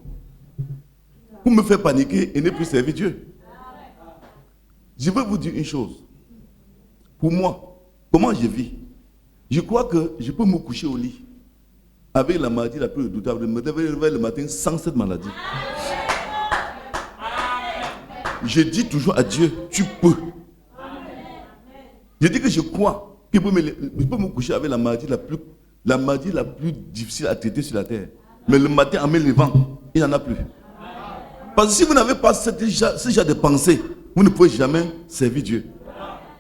Pour me faire paniquer et ne plus servir Dieu. Je veux vous dire une chose. Pour moi, comment je vis? Je crois que je peux me coucher au lit avec la maladie la plus redoutable, me réveiller le matin sans cette maladie. Je dis toujours à Dieu, tu peux. Je dis que je crois que je peux me coucher avec la maladie la plus difficile à traiter sur la terre. Mais le matin, en me levant, il n'y en a plus. Parce que si vous n'avez pas ce genre de pensée, vous ne pouvez jamais servir Dieu.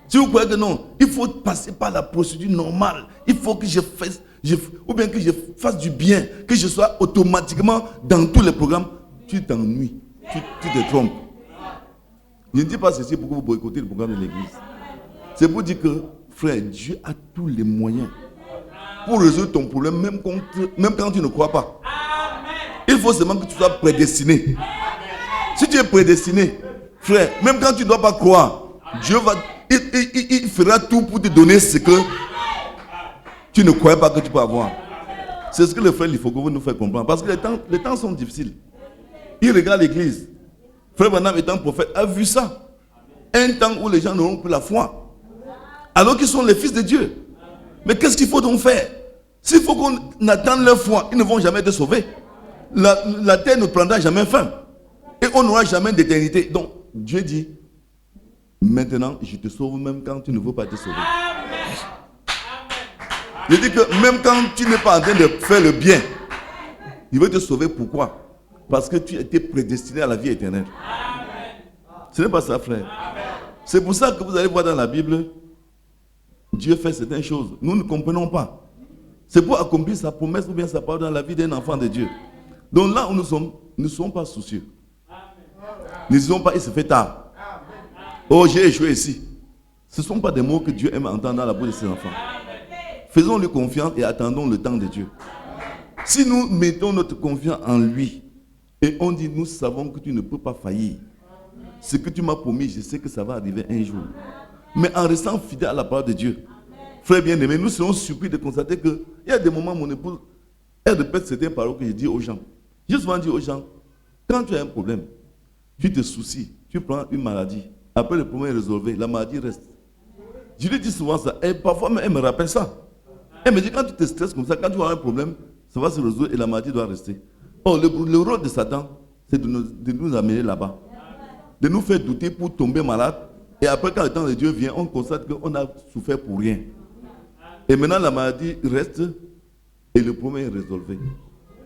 Si vous croyez que non, il faut passer par la procédure normale. Il faut que je fasse, ou bien que je fasse du bien, que je sois automatiquement dans tous les programmes. Tu t'ennuies, tu te trompes. Je ne dis pas ceci pour que vous boycottez le programme de l'église. C'est pour dire que, frère, Dieu a tous les moyens pour résoudre ton problème, même quand tu ne crois pas. Il faut seulement que tu sois prédestiné. Si tu es prédestiné, frère, même quand tu ne dois pas croire, Dieu va, il fera tout pour te donner ce que tu ne croyais pas que tu peux avoir. C'est ce que le frère Lifogo nous fait comprendre. Parce que les temps sont difficiles. Il regarde l'église. Frère Branham étant prophète a vu ça. Un temps où les gens n'auront plus la foi. Alors qu'ils sont les fils de Dieu. Mais qu'est-ce qu'il faut donc faire? S'il faut qu'on attende leur foi, ils ne vont jamais être sauvés. La terre ne prendra jamais fin. Et on n'aura jamais d'éternité. Donc, Dieu dit, maintenant, je te sauve même quand tu ne veux pas te sauver. Je dis que même quand tu n'es pas en train de faire le bien, il veut te sauver. Pourquoi? Parce que tu étais prédestiné à la vie éternelle. Ce n'est pas ça, frère. C'est pour ça que vous allez voir dans la Bible, Dieu fait certaines choses. Nous ne comprenons pas. C'est pour accomplir sa promesse ou bien sa parole dans la vie d'un enfant de Dieu. Donc là où nous sommes, nous ne sommes pas soucieux. Ne disons pas, il se fait tard. Oh, j'ai échoué ici. Ce ne sont pas des mots que Dieu aime entendre dans la bouche de ses enfants. Faisons-lui confiance et attendons le temps de Dieu. Si nous mettons notre confiance en lui et on dit, nous savons que tu ne peux pas faillir. Ce que tu m'as promis, je sais que ça va arriver un jour. Mais en restant fidèle à la parole de Dieu, frère bien-aimé, nous serons surpris de constater qu'il y a des moments où mon épouse, elle répète certaines paroles que je dis aux gens. Je souvent dis aux gens, quand tu as un problème, tu te soucies, tu prends une maladie. Après le problème est résolu, la maladie reste. Je lui dis souvent ça. Et parfois, elle me rappelle ça. Elle me dit, quand tu te stresses comme ça, quand tu as un problème, ça va se résoudre et la maladie doit rester. Or, le rôle de Satan, c'est de nous amener là-bas. De nous faire douter pour tomber malade. Et après, quand le temps de Dieu vient, on constate qu'on a souffert pour rien. Et maintenant, la maladie reste et le problème est résolu.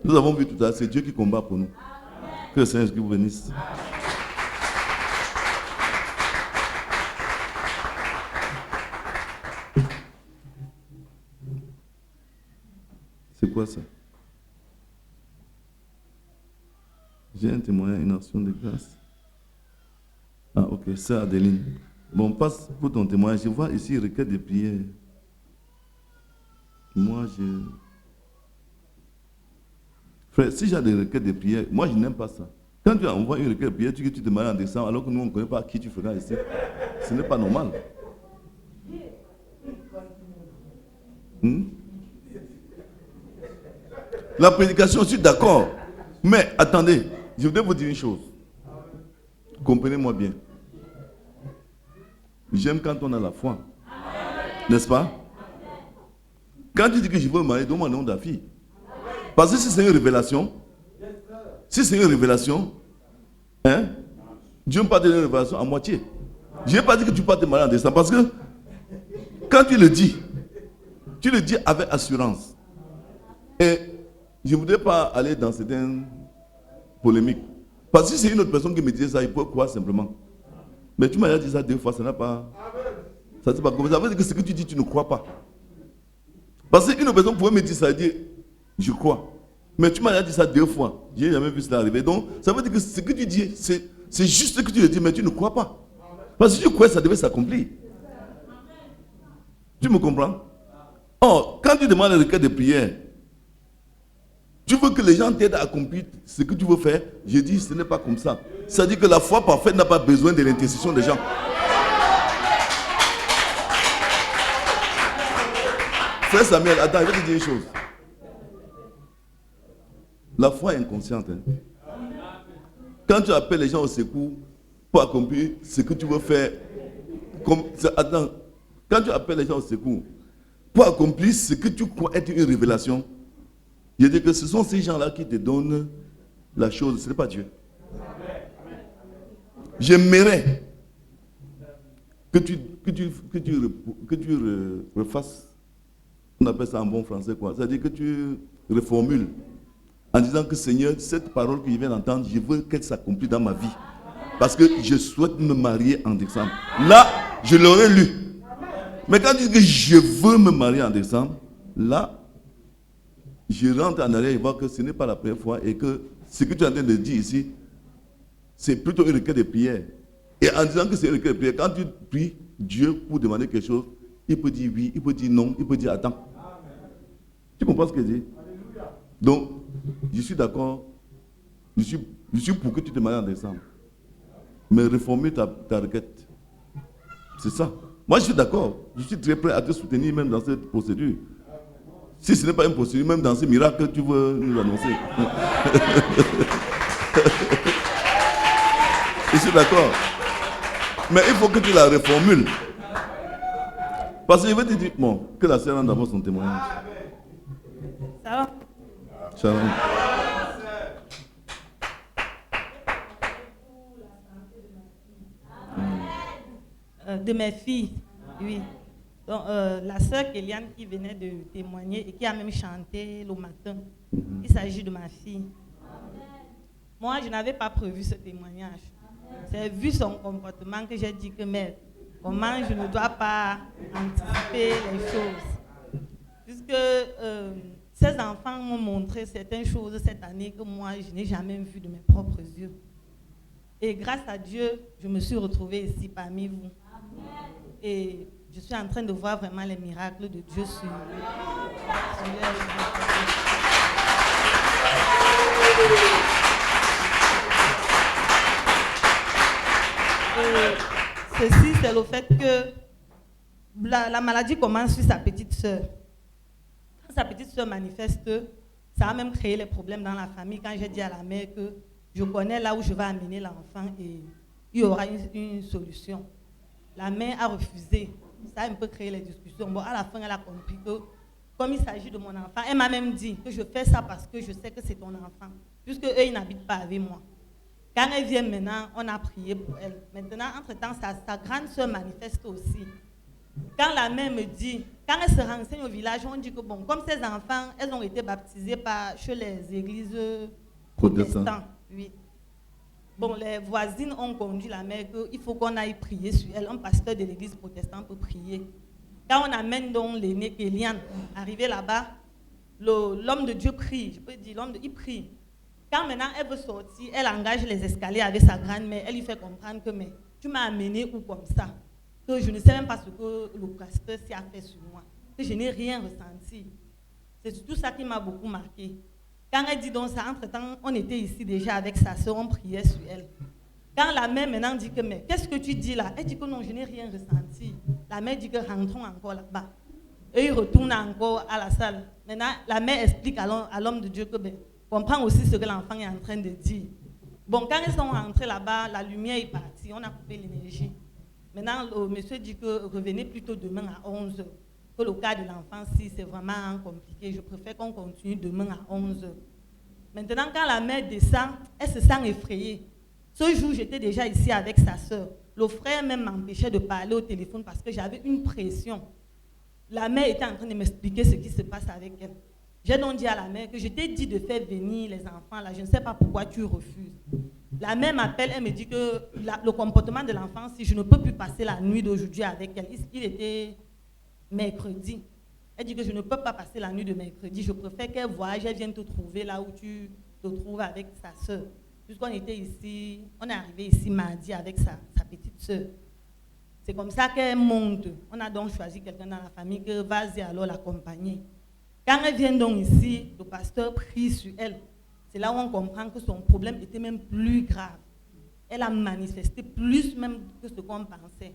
Nous avons vu tout à l'heure, c'est Dieu qui combat pour nous. Que le Seigneur vous bénisse. C'est quoi ça? J'ai un témoignage, une action de grâce. Ah, ok, c'est Adeline. Bon, passe pour ton témoignage. Je vois ici requête de prière. Moi, frère, si j'ai des requêtes de prière, moi, je n'aime pas ça. Quand tu envoies une requête de prière, tu te maries en décembre, alors que nous, on ne connaît pas qui tu feras ici. Ce n'est pas normal. La prédication, je suis d'accord. Mais attendez, je voudrais vous dire une chose. Comprenez-moi bien. J'aime quand on a la foi. N'est-ce pas? Quand tu dis que je veux me marier, donne-moi le nom de la fille. Parce que si c'est une révélation, hein, Dieu ne peut pas donner une révélation à moitié. Je n'ai pas dit que tu peux te marier en décembre. Parce que quand tu le dis avec assurance. Et je ne voudrais pas aller dans certaines polémiques. Parce que si c'est une autre personne qui me disait ça, il peut croire simplement. Mais tu m'as déjà dit ça 2 fois, ça n'a pas... Ça c'est pas comme ça. Ça veut dire que ce que tu dis, tu ne crois pas. Parce qu'une personne pourrait me dire ça, dire, je crois. Mais tu m'as déjà dit ça 2 fois. Je n'ai jamais vu cela arriver. Donc, ça veut dire que ce que tu dis, c'est juste ce que tu le dis, mais tu ne crois pas. Parce que si tu crois, ça devait s'accomplir. Tu me comprends? Or, quand tu demandes le requête de prière, tu veux que les gens t'aident à accomplir ce que tu veux faire. Je dis, ce n'est pas comme ça. Ça dit que la foi parfaite n'a pas besoin de l'intercession des gens. Frère Samuel, attends, je vais te dire une chose. La foi est inconsciente. Hein. Quand tu appelles les gens au secours pour accomplir ce que tu veux faire, attends, quand tu appelles les gens au secours pour accomplir ce que tu crois être une révélation, je dis que ce sont ces gens-là qui te donnent la chose, ce n'est pas Dieu. J'aimerais que tu refasses, on appelle ça en bon français quoi, c'est-à-dire que tu reformules en disant que Seigneur, cette parole que je viens d'entendre, je veux qu'elle s'accomplisse dans ma vie. Parce que je souhaite me marier en décembre. Là, je l'aurais lu. Mais quand tu dis que je veux me marier en décembre, là, je rentre en arrière et vois que ce n'est pas la première fois et que ce que tu es en train de dire ici, c'est plutôt une requête de prière. Et en disant que c'est une requête de prière, quand tu pries Dieu pour demander quelque chose, il peut dire oui, il peut dire non, il peut dire attends. Tu comprends ce que je dis? Donc, je suis d'accord, je suis pour que tu te maries en décembre. Mais reformule ta requête. C'est ça. Moi, je suis d'accord. Je suis très prêt à te soutenir même dans cette procédure. Si ce n'est pas une procédure, même dans ce miracle que tu veux nous annoncer. Je suis d'accord. Mais il faut que tu la reformules. Parce que je vais te dire, bon, que la sœur rende d'abord son témoignage. Ça va? Shalom. De mes filles, oui. Donc, la sœur Kéliane qui venait de témoigner et qui a même chanté le matin, il s'agit de ma fille. Moi, je n'avais pas prévu ce témoignage. C'est vu son comportement que j'ai dit que, mais comment je ne dois pas anticiper les choses. Puisque ces enfants m'ont montré certaines choses cette année que moi, je n'ai jamais vues de mes propres yeux. Et grâce à Dieu, je me suis retrouvée ici parmi vous. Et je suis en train de voir vraiment les miracles de Dieu sur ceci, c'est le fait que la maladie commence sur sa petite sœur. Quand sa petite sœur manifeste, ça a même créé les problèmes dans la famille. Quand j'ai dit à la mère que je connais là où je vais amener l'enfant et il y aura une solution. La mère a refusé. Ça a un peu créé les discussions. Bon, à la fin, elle a compris que, comme il s'agit de mon enfant, elle m'a même dit que je fais ça parce que je sais que c'est ton enfant. Puisque eux, ils n'habitent pas avec moi. Quand elle vient maintenant, on a prié pour elle. Maintenant, entre-temps, sa grande sœur manifeste aussi. Quand la mère me dit, quand elle se renseigne au village, on dit que, bon, comme ces enfants, elles ont été baptisées chez les églises protestantes. Oui. Bon, les voisines ont conduit la mère qu'il faut qu'on aille prier sur elle. Un pasteur de l'église protestante peut prier. Quand on amène donc l'aîné Kéliane, arrivé là-bas, l'homme de Dieu prie. Je peux dire, il prie. Quand maintenant elle veut sortir, elle engage les escaliers avec sa grand-mère. Elle lui fait comprendre que, mais tu m'as amené où comme ça? Que je ne sais même pas ce que le pasteur s'y a fait sur moi. Que je n'ai rien ressenti. C'est surtout ça qui m'a beaucoup marqué. Quand elle dit donc ça, entre-temps, on était ici déjà avec sa soeur, on priait sur elle. Quand la mère maintenant dit que, mais qu'est-ce que tu dis là? Elle dit que non, je n'ai rien ressenti. La mère dit que rentrons encore là-bas. Et ils retournent encore à la salle. Maintenant, la mère explique à l'homme de Dieu que, ben, comprend aussi ce que l'enfant est en train de dire. Bon, quand ils sont rentrés là-bas, la lumière est partie, on a coupé l'énergie. Maintenant, le monsieur dit que revenez plutôt demain à 11h. Que le cas de l'enfant, si c'est vraiment compliqué, je préfère qu'on continue demain à 11h. Maintenant, quand la mère descend, elle se sent effrayée. Ce jour, j'étais déjà ici avec sa soeur. Le frère même m'empêchait de parler au téléphone parce que j'avais une pression. La mère était en train de m'expliquer ce qui se passe avec elle. J'ai donc dit à la mère que je t'ai dit de faire venir les enfants là, je ne sais pas pourquoi tu refuses. La mère m'appelle, elle me dit que le comportement de l'enfant, si je ne peux plus passer la nuit d'aujourd'hui avec elle, il était mercredi. Elle dit que je ne peux pas passer la nuit de mercredi, je préfère qu'elle voyage, elle vienne te trouver là où tu te trouves avec sa soeur. Puisqu'on était ici, on est arrivé ici mardi avec sa petite soeur. C'est comme ça qu'elle monte. On a donc choisi quelqu'un dans la famille que vas-y alors l'accompagner. Quand elle vient donc ici, le pasteur prie sur elle. C'est là où on comprend que son problème était même plus grave. Elle a manifesté plus même que ce qu'on pensait.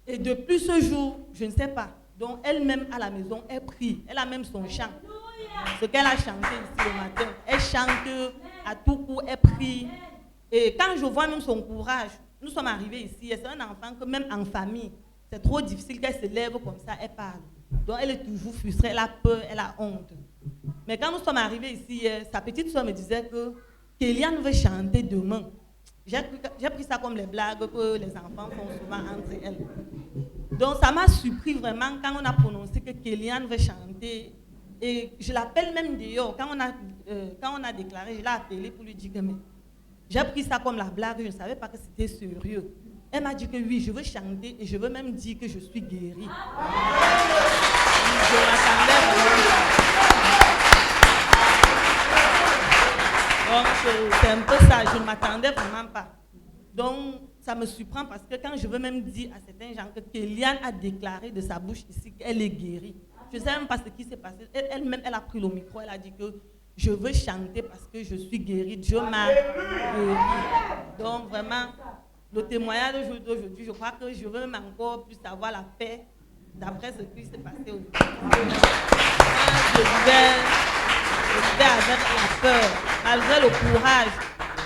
Et depuis ce jour, je ne sais pas, donc elle-même à la maison, elle prie. Elle a même son chant. Ce qu'elle a chanté ici le matin. Elle chante à tout coup, elle prie. Et quand je vois même son courage, nous sommes arrivés ici, et c'est un enfant que même en famille, c'est trop difficile qu'elle se lève comme ça, elle parle. Donc elle est toujours frustrée, elle a peur, elle a honte. Mais quand nous sommes arrivés ici, sa petite soeur me disait que Kéliane veut chanter demain. J'ai pris ça comme les blagues que les enfants font souvent entre elles. Donc ça m'a surpris vraiment quand on a prononcé que Kéliane veut chanter. Et je l'appelle même dehors. Quand on a déclaré, je l'ai appelé pour lui dire que mais j'ai pris ça comme la blague, je ne savais pas que c'était sérieux. Elle m'a dit que oui, je veux chanter et je veux même dire que je suis guérie. Je m'attendais vraiment. Donc c'est un peu ça, je ne m'attendais vraiment pas. Donc ça me surprend parce que quand je veux même dire à certains gens que Kéliane a déclaré de sa bouche ici qu'elle est guérie, je ne sais même pas ce qui s'est passé. Elle-même, elle a pris le micro, elle a dit que je veux chanter parce que je suis guérie. Dieu m'a guérie. Donc vraiment, le témoignage d'aujourd'hui, je crois que je veux même encore plus avoir la paix d'après ce qui s'est passé aujourd'hui. Je vivais avec la peur, malgré le courage.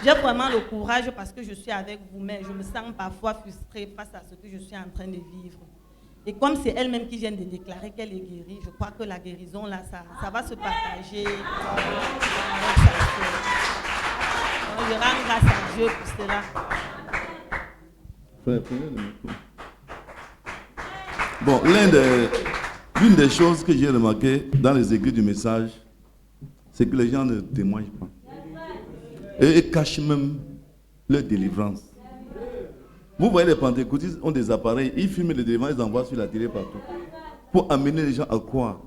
J'ai vraiment le courage parce que je suis avec vous, mais je me sens parfois frustrée face à ce que je suis en train de vivre. Et comme c'est elle-même qui vient de déclarer qu'elle est guérie, je crois que la guérison, là, ça va se partager avec sa sœur. Donc, je rends grâce à Dieu pour cela. Bon, l'une des choses que j'ai remarqué dans les écrits du message, c'est que les gens ne témoignent pas. Et ils cachent même leur délivrance. Vous voyez, les pentecôtistes ont des appareils, ils filment les délivrances, ils envoient sur la télé partout. Pour amener les gens à croire.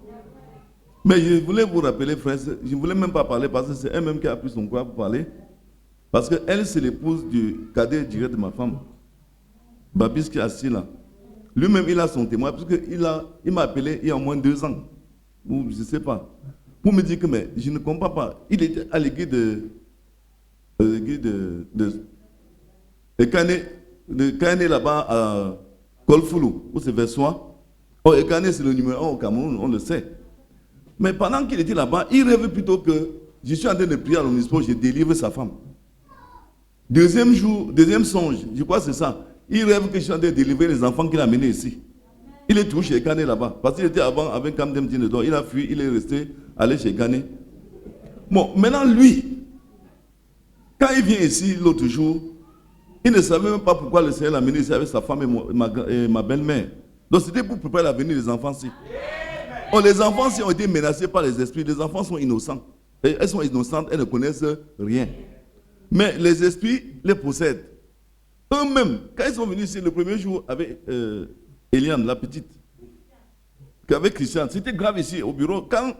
Mais je voulais vous rappeler, frère, je ne voulais même pas parler parce que c'est elle-même qui a pris son courage pour parler. Parce qu'elle, c'est l'épouse du cadet direct de ma femme. Babis qui est assis là. Lui-même, il a son témoin, parce qu'il m'a appelé il y a au moins 2 ans. Ou je ne sais pas. Pour me dire que mais, je ne comprends pas. Il était à l'église de Kane là-bas à Kolfoulou, où c'est vers soi. Oh, et Kane, c'est le numéro 1 au Cameroun, on le sait. Mais pendant qu'il était là-bas, il rêve plutôt que je suis en train de prier à l'omnisport, je délivre sa femme. Deuxième songe, je crois que c'est ça. Il rêve que je suis en train de délivrer les enfants qu'il a amenés ici. Il est toujours chez Kane là-bas. Parce qu'il était avant avec Kamdem Dinedor. Il a fui, il est resté, allé chez Kane. Bon, maintenant lui, quand il vient ici l'autre jour, il ne savait même pas pourquoi le Seigneur l'a amené ici avec sa femme et ma belle-mère. Donc c'était pour préparer l'avenir des enfants ici. Oh, les enfants ici ont été menacés par les esprits. Les enfants sont innocents. Et elles sont innocentes, elles ne connaissent rien. Mais les esprits les possèdent. Eux-mêmes, quand ils sont venus ici le premier jour avec Eliane, la petite, avec Christian, c'était grave ici au bureau. Quand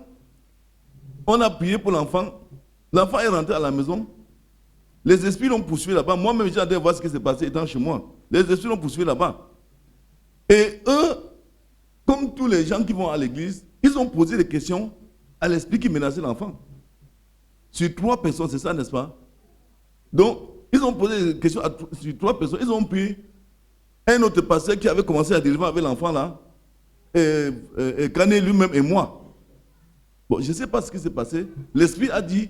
on a prié pour l'enfant, l'enfant est rentré à la maison. Les esprits l'ont poursuivi là-bas. Moi-même, j'ai hâte de voir ce qui s'est passé étant chez moi. Les esprits l'ont poursuivi là-bas. Et eux, comme tous les gens qui vont à l'église, ils ont posé des questions à l'esprit qui menaçait l'enfant. Sur 3 personnes, c'est ça, n'est-ce pas? Donc, ils ont posé des questions sur 3 personnes. Ils ont pris un autre pasteur qui avait commencé à délivrer avec l'enfant là, et Kané lui-même et moi. Bon, je ne sais pas ce qui s'est passé. L'esprit a dit.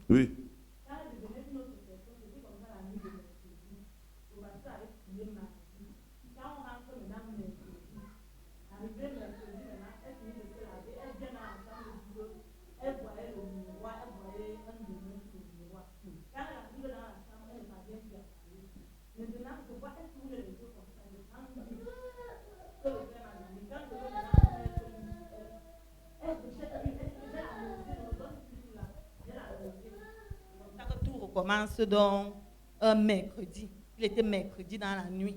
Oui. commence donc un mercredi. Il était mercredi dans la nuit.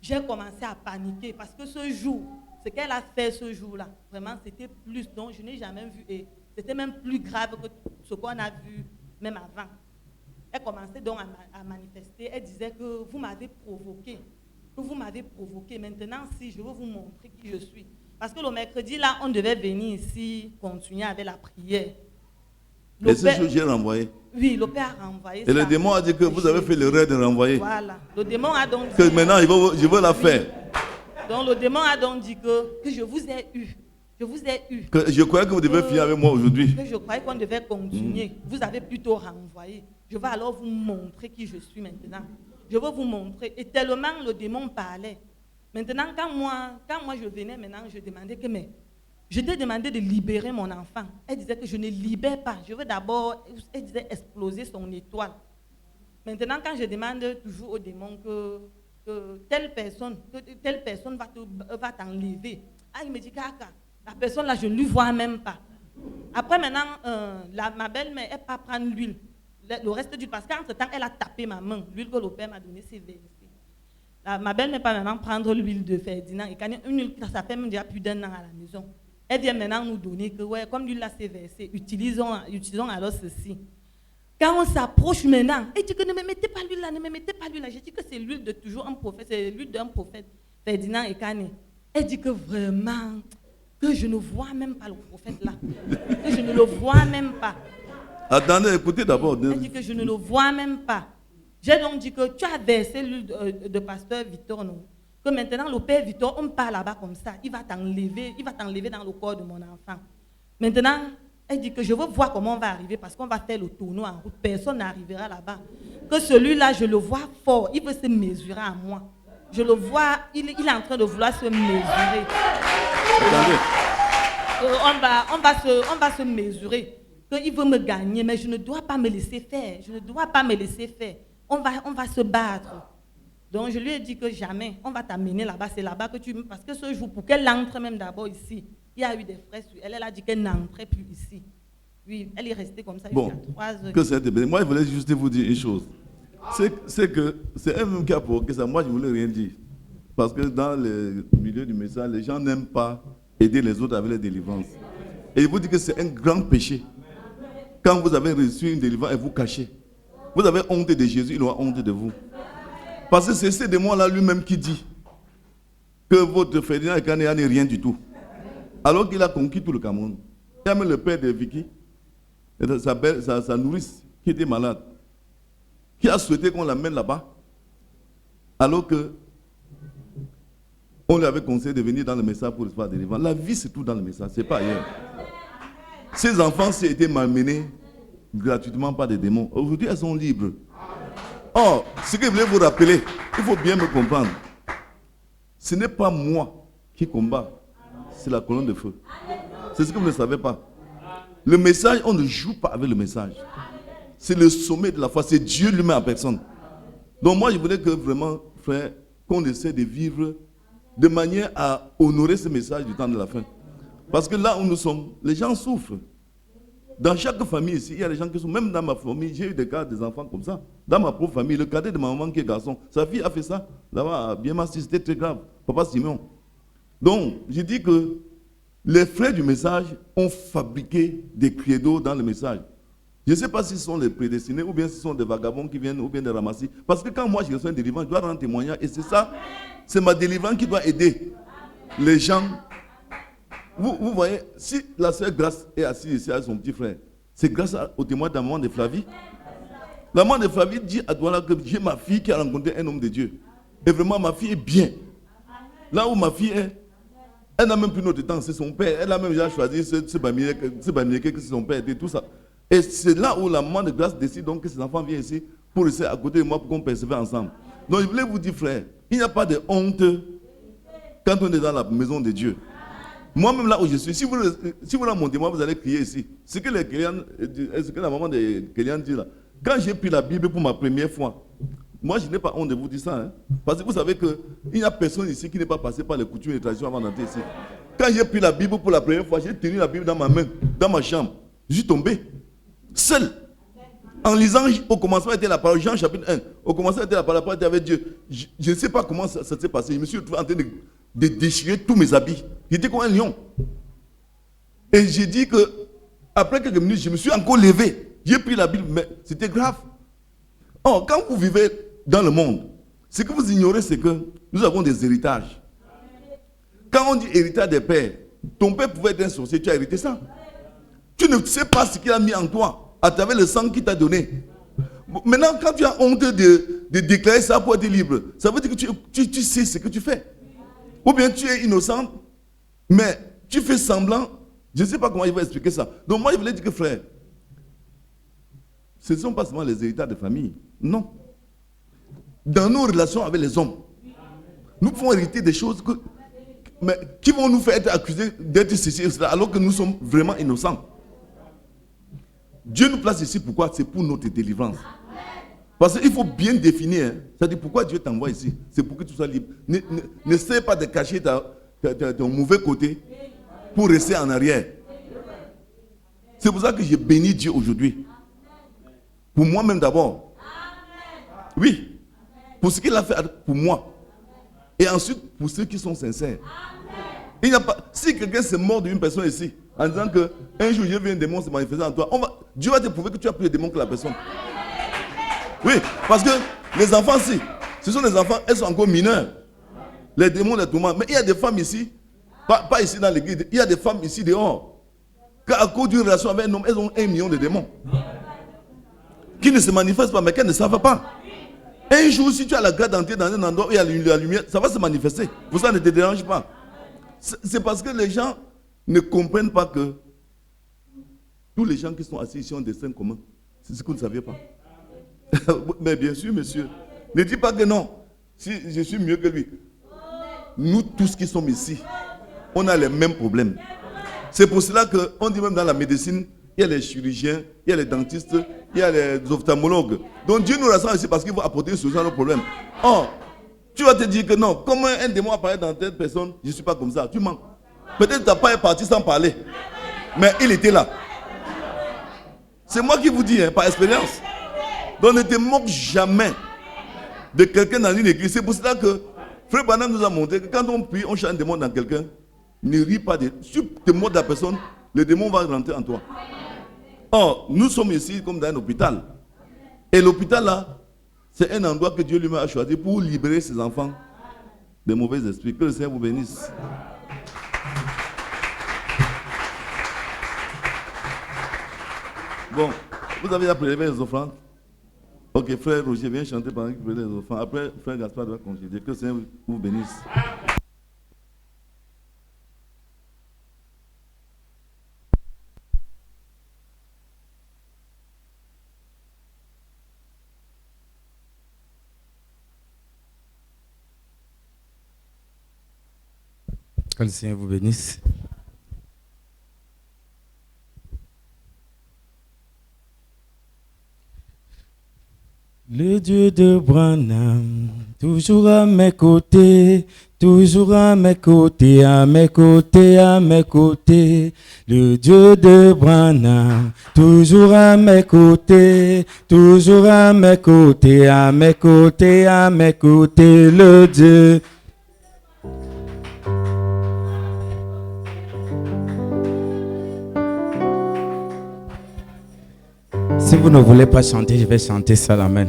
J'ai commencé à paniquer parce que ce jour, ce qu'elle a fait ce jour-là, vraiment, c'était plus, donc je n'ai jamais vu, et c'était même plus grave que ce qu'on a vu même avant. Elle commençait donc à manifester, elle disait que vous m'avez provoqué, maintenant si je veux vous montrer qui je suis. Parce que le mercredi, là, on devait venir ici, continuer avec la prière. Et ce jour, j'ai renvoyé. Oui, le père a renvoyé. Et le démon a dit que vous avez fait l'erreur de renvoyer. Voilà. Le démon a donc dit que maintenant, je veux la faire. Donc le démon a donc dit que je vous ai eu. Je vous ai eu. Que je croyais que vous devez finir avec moi aujourd'hui. Que je croyais qu'on devait continuer. Vous avez plutôt renvoyé. Je vais alors vous montrer qui je suis maintenant. Je veux vous montrer. Et tellement le démon parlait. Maintenant, quand moi je venais, maintenant, je demandais que, mais je t'ai demandé de libérer mon enfant. Elle disait que je ne libère pas. Je veux d'abord, elle disait, exploser son étoile. Maintenant, quand je demande toujours au démon que telle personne va t'enlever. Ah, il me dit, Kaka, la personne là, je ne lui vois même pas. Après, maintenant, ma belle-mère, elle part prendre l'huile. Le reste d'huile, parce qu'entre-temps, elle a tapé ma main. L'huile que le père m'a donnée, c'est versé. Ma belle-mère part maintenant prendre l'huile de Ferdinand. Et quand une huile, ça fait même déjà plus d'1 an à la maison. Elle vient maintenant nous donner que, ouais, comme l'huile là s'est versée, utilisons alors ceci. Quand on s'approche maintenant, elle dit que ne me mettez pas l'huile là, ne me mettez pas l'huile là. J'ai dit que c'est l'huile de toujours un prophète, c'est l'huile d'un prophète, Ferdinand et Kane. Elle dit que vraiment, que je ne vois même pas le prophète là. Que je ne le vois même pas. Attendez, écoutez d'abord. Elle dit que je ne le vois même pas. J'ai donc dit que tu as versé l'huile de pasteur Victor, non? Que maintenant le père Victor, on part là-bas comme ça, il va t'enlever dans le corps de mon enfant. Maintenant, elle dit que je veux voir comment on va arriver parce qu'on va faire le tournoi en route, personne n'arrivera là-bas. Que celui-là, je le vois fort, il veut se mesurer à moi. Je le vois, il est en train de vouloir se mesurer. On va se mesurer. Qu'il veut me gagner, mais je ne dois pas me laisser faire. Je ne dois pas me laisser faire. On va se battre. Donc je lui ai dit que jamais, on va t'amener là-bas, c'est là-bas que tu... Parce que ce jour, pour qu'elle entre même d'abord ici, il y a eu des frais sur elle, elle a dit qu'elle n'entrait plus ici. Oui, elle est restée comme ça jusqu'à 3 heures. Que c'est bien. Moi, je voulais juste vous dire une chose. C'est que c'est elle-même qui a provoqué ça. Moi, je ne voulais rien dire. Parce que dans le milieu du message, les gens n'aiment pas aider les autres avec les délivrances. Et je vous dis que c'est un grand péché. Quand vous avez reçu une délivrance et vous cachez. Vous avez honte de Jésus, il aura honte de vous. Parce que c'est ce démon-là lui-même qui dit que votre Ferdinand et Kanéa n'est rien du tout. Alors qu'il a conquis tout le Cameroun. Il y a même le père de Vicky, sa nourrice, qui était malade, qui a souhaité qu'on l'amène là-bas, alors que on lui avait conseillé de venir dans le message pour recevoir des délivrances. La vie, c'est tout dans le message, c'est pas ailleurs. Ces enfants s'y étaient malmenés gratuitement par des démons. Aujourd'hui, elles sont libres. Or, ce que je voulais vous rappeler, il faut bien me comprendre. Ce n'est pas moi qui combat, c'est la colonne de feu. C'est ce que vous ne savez pas. Le message, on ne joue pas avec le message. C'est le sommet de la foi, c'est Dieu lui-même en personne. Donc moi, je voulais que vraiment, frère, qu'on essaie de vivre de manière à honorer ce message du temps de la fin. Parce que là où nous sommes, les gens souffrent. Dans chaque famille ici, il y a des gens qui sont, même dans ma famille, j'ai eu des cas des enfants comme ça. Dans ma propre famille, le cadet de ma maman qui est garçon, sa fille a fait ça. Là-bas, à Biémassi, c'était très grave. Papa Simon. Donc, je dis que les frères du message ont fabriqué des credos dans le message. Je ne sais pas si ce sont les prédestinés ou bien si ce sont des vagabonds qui viennent ou bien des ramassis. Parce que quand moi je reçois un délivrance, je dois rendre témoignage. Et c'est ça, c'est ma délivrance qui doit aider les gens. Vous voyez, si la sœur Grâce est assise ici avec son petit frère, c'est grâce au témoin de la maman de Flavie. La maman de Flavie dit à Douala que j'ai ma fille qui a rencontré un homme de Dieu. Et vraiment, ma fille est bien. Là où ma fille est, elle n'a même plus notre temps, c'est son père. Elle a même déjà choisi ce bamilé que c'est son père et tout ça. Et c'est là où la maman de Grâce décide donc que ses enfants viennent ici pour rester à côté de moi pour qu'on persévère ensemble. Donc je voulais vous dire, frère, il n'y a pas de honte quand on est dans la maison de Dieu. Moi-même là où je suis, si vous la montez, moi vous allez crier ici. Ce que la maman de Kélian dit là. Quand j'ai pris la Bible pour ma première fois, moi je n'ai pas honte de vous dire ça. Hein, parce que vous savez qu'il n'y a personne ici qui n'est pas passé par les coutumes et les traditions avant d'entrer ici. Quand j'ai pris la Bible pour la première fois, j'ai tenu la Bible dans ma main, dans ma chambre. Je suis tombé, seul. En lisant, au commencement était la parole, Jean chapitre 1, au commencement était la parole était avec Dieu. Je ne sais pas comment ça s'est passé. Je me suis retrouvé en train de déchirer tous mes habits. J'étais comme un lion. Et j'ai dit que, après quelques minutes, je me suis encore levé. J'ai pris la Bible, mais c'était grave. Or, quand vous vivez dans le monde, ce que vous ignorez, c'est que nous avons des héritages. Quand on dit héritage des pères, ton père pouvait être un sorcier, tu as hérité ça. Tu ne sais pas ce qu'il a mis en toi, à travers le sang qu'il t'a donné. Maintenant, quand tu as honte de déclarer ça pour être libre, ça veut dire que tu sais ce que tu fais. Ou bien tu es innocent, mais tu fais semblant. Je ne sais pas comment il va expliquer ça. Donc moi, je voulais dire que frère, ce ne sont pas seulement les héritages de famille. Non. Dans nos relations avec les hommes, nous pouvons hériter des choses qui vont nous faire être accusés d'être ceci et cela, alors que nous sommes vraiment innocents. Dieu nous place ici, pourquoi? C'est pour notre délivrance. Parce qu'il faut bien définir, hein. C'est-à-dire pourquoi Dieu t'envoie ici. C'est pour que tu sois libre. N'essaie pas de cacher ton mauvais côté pour rester en arrière. C'est pour ça que j'ai béni Dieu aujourd'hui. Pour moi-même d'abord. Oui. Pour ce qu'il a fait pour moi. Et ensuite, pour ceux qui sont sincères. Il n'y a pas, si quelqu'un se mord d'une personne ici, en disant qu'un jour, je viens un démon se manifester en toi, Dieu va te prouver que tu as plus de démons que la personne. Oui, parce que les enfants, ce sont des enfants, elles sont encore mineurs. Les démons, les tourments. Mais il y a des femmes ici, pas ici dans l'église, il y a des femmes ici dehors, qu'à cause d'une relation avec un homme, elles ont 1 million de démons. Qui ne se manifestent pas, mais qu'elles ne savent pas. Un jour, si tu as la grâce d'entrer dans un endroit où il y a la lumière, ça va se manifester. Pour ça, ne te dérange pas. C'est parce que les gens ne comprennent pas que tous les gens qui sont assis ici ont des destin commun. C'est ce que vous ne saviez pas. Mais bien sûr, monsieur. Ne dis pas que non. Si je suis mieux que lui. Nous tous qui sommes ici, on a les mêmes problèmes. C'est pour cela qu'on dit même dans la médecine, il y a les chirurgiens, il y a les dentistes, il y a les ophtalmologues. Donc Dieu nous rassemble ici parce qu'il va apporter une solution à nos problèmes. Or, tu vas te dire que non, comment un démon apparaît dans telle personne, je ne suis pas comme ça. Tu mens. Peut-être que tu n'as pas parti sans parler. Mais il était là. C'est moi qui vous dis, hein, par expérience. Donc ne te moque jamais de quelqu'un dans une église. C'est pour cela que Frère Branham nous a montré que quand on prie, on chante un démon dans quelqu'un. Ne ris pas. Si tu te moques de la personne, le démon va rentrer en toi. Or, nous sommes ici comme dans un hôpital. Et l'hôpital là, c'est un endroit que Dieu lui-même a choisi pour libérer ses enfants des mauvais esprits. Que le Seigneur vous bénisse. Bon, vous avez déjà prélevé les offrandes? Ok, frère Roger, viens chanter pendant qu'il prélève les offrandes. Après, frère Gaspard va congédier. Que le Seigneur vous bénisse. Que le Seigneur vous bénisse. Le Dieu de Branham, toujours à mes côtés, toujours à mes côtés, à mes côtés, à mes côtés. Le Dieu de Branham, toujours à mes côtés, toujours à mes côtés, à mes côtés, à mes côtés. Le Dieu. Si vous ne voulez pas chanter, je vais chanter seul, amen.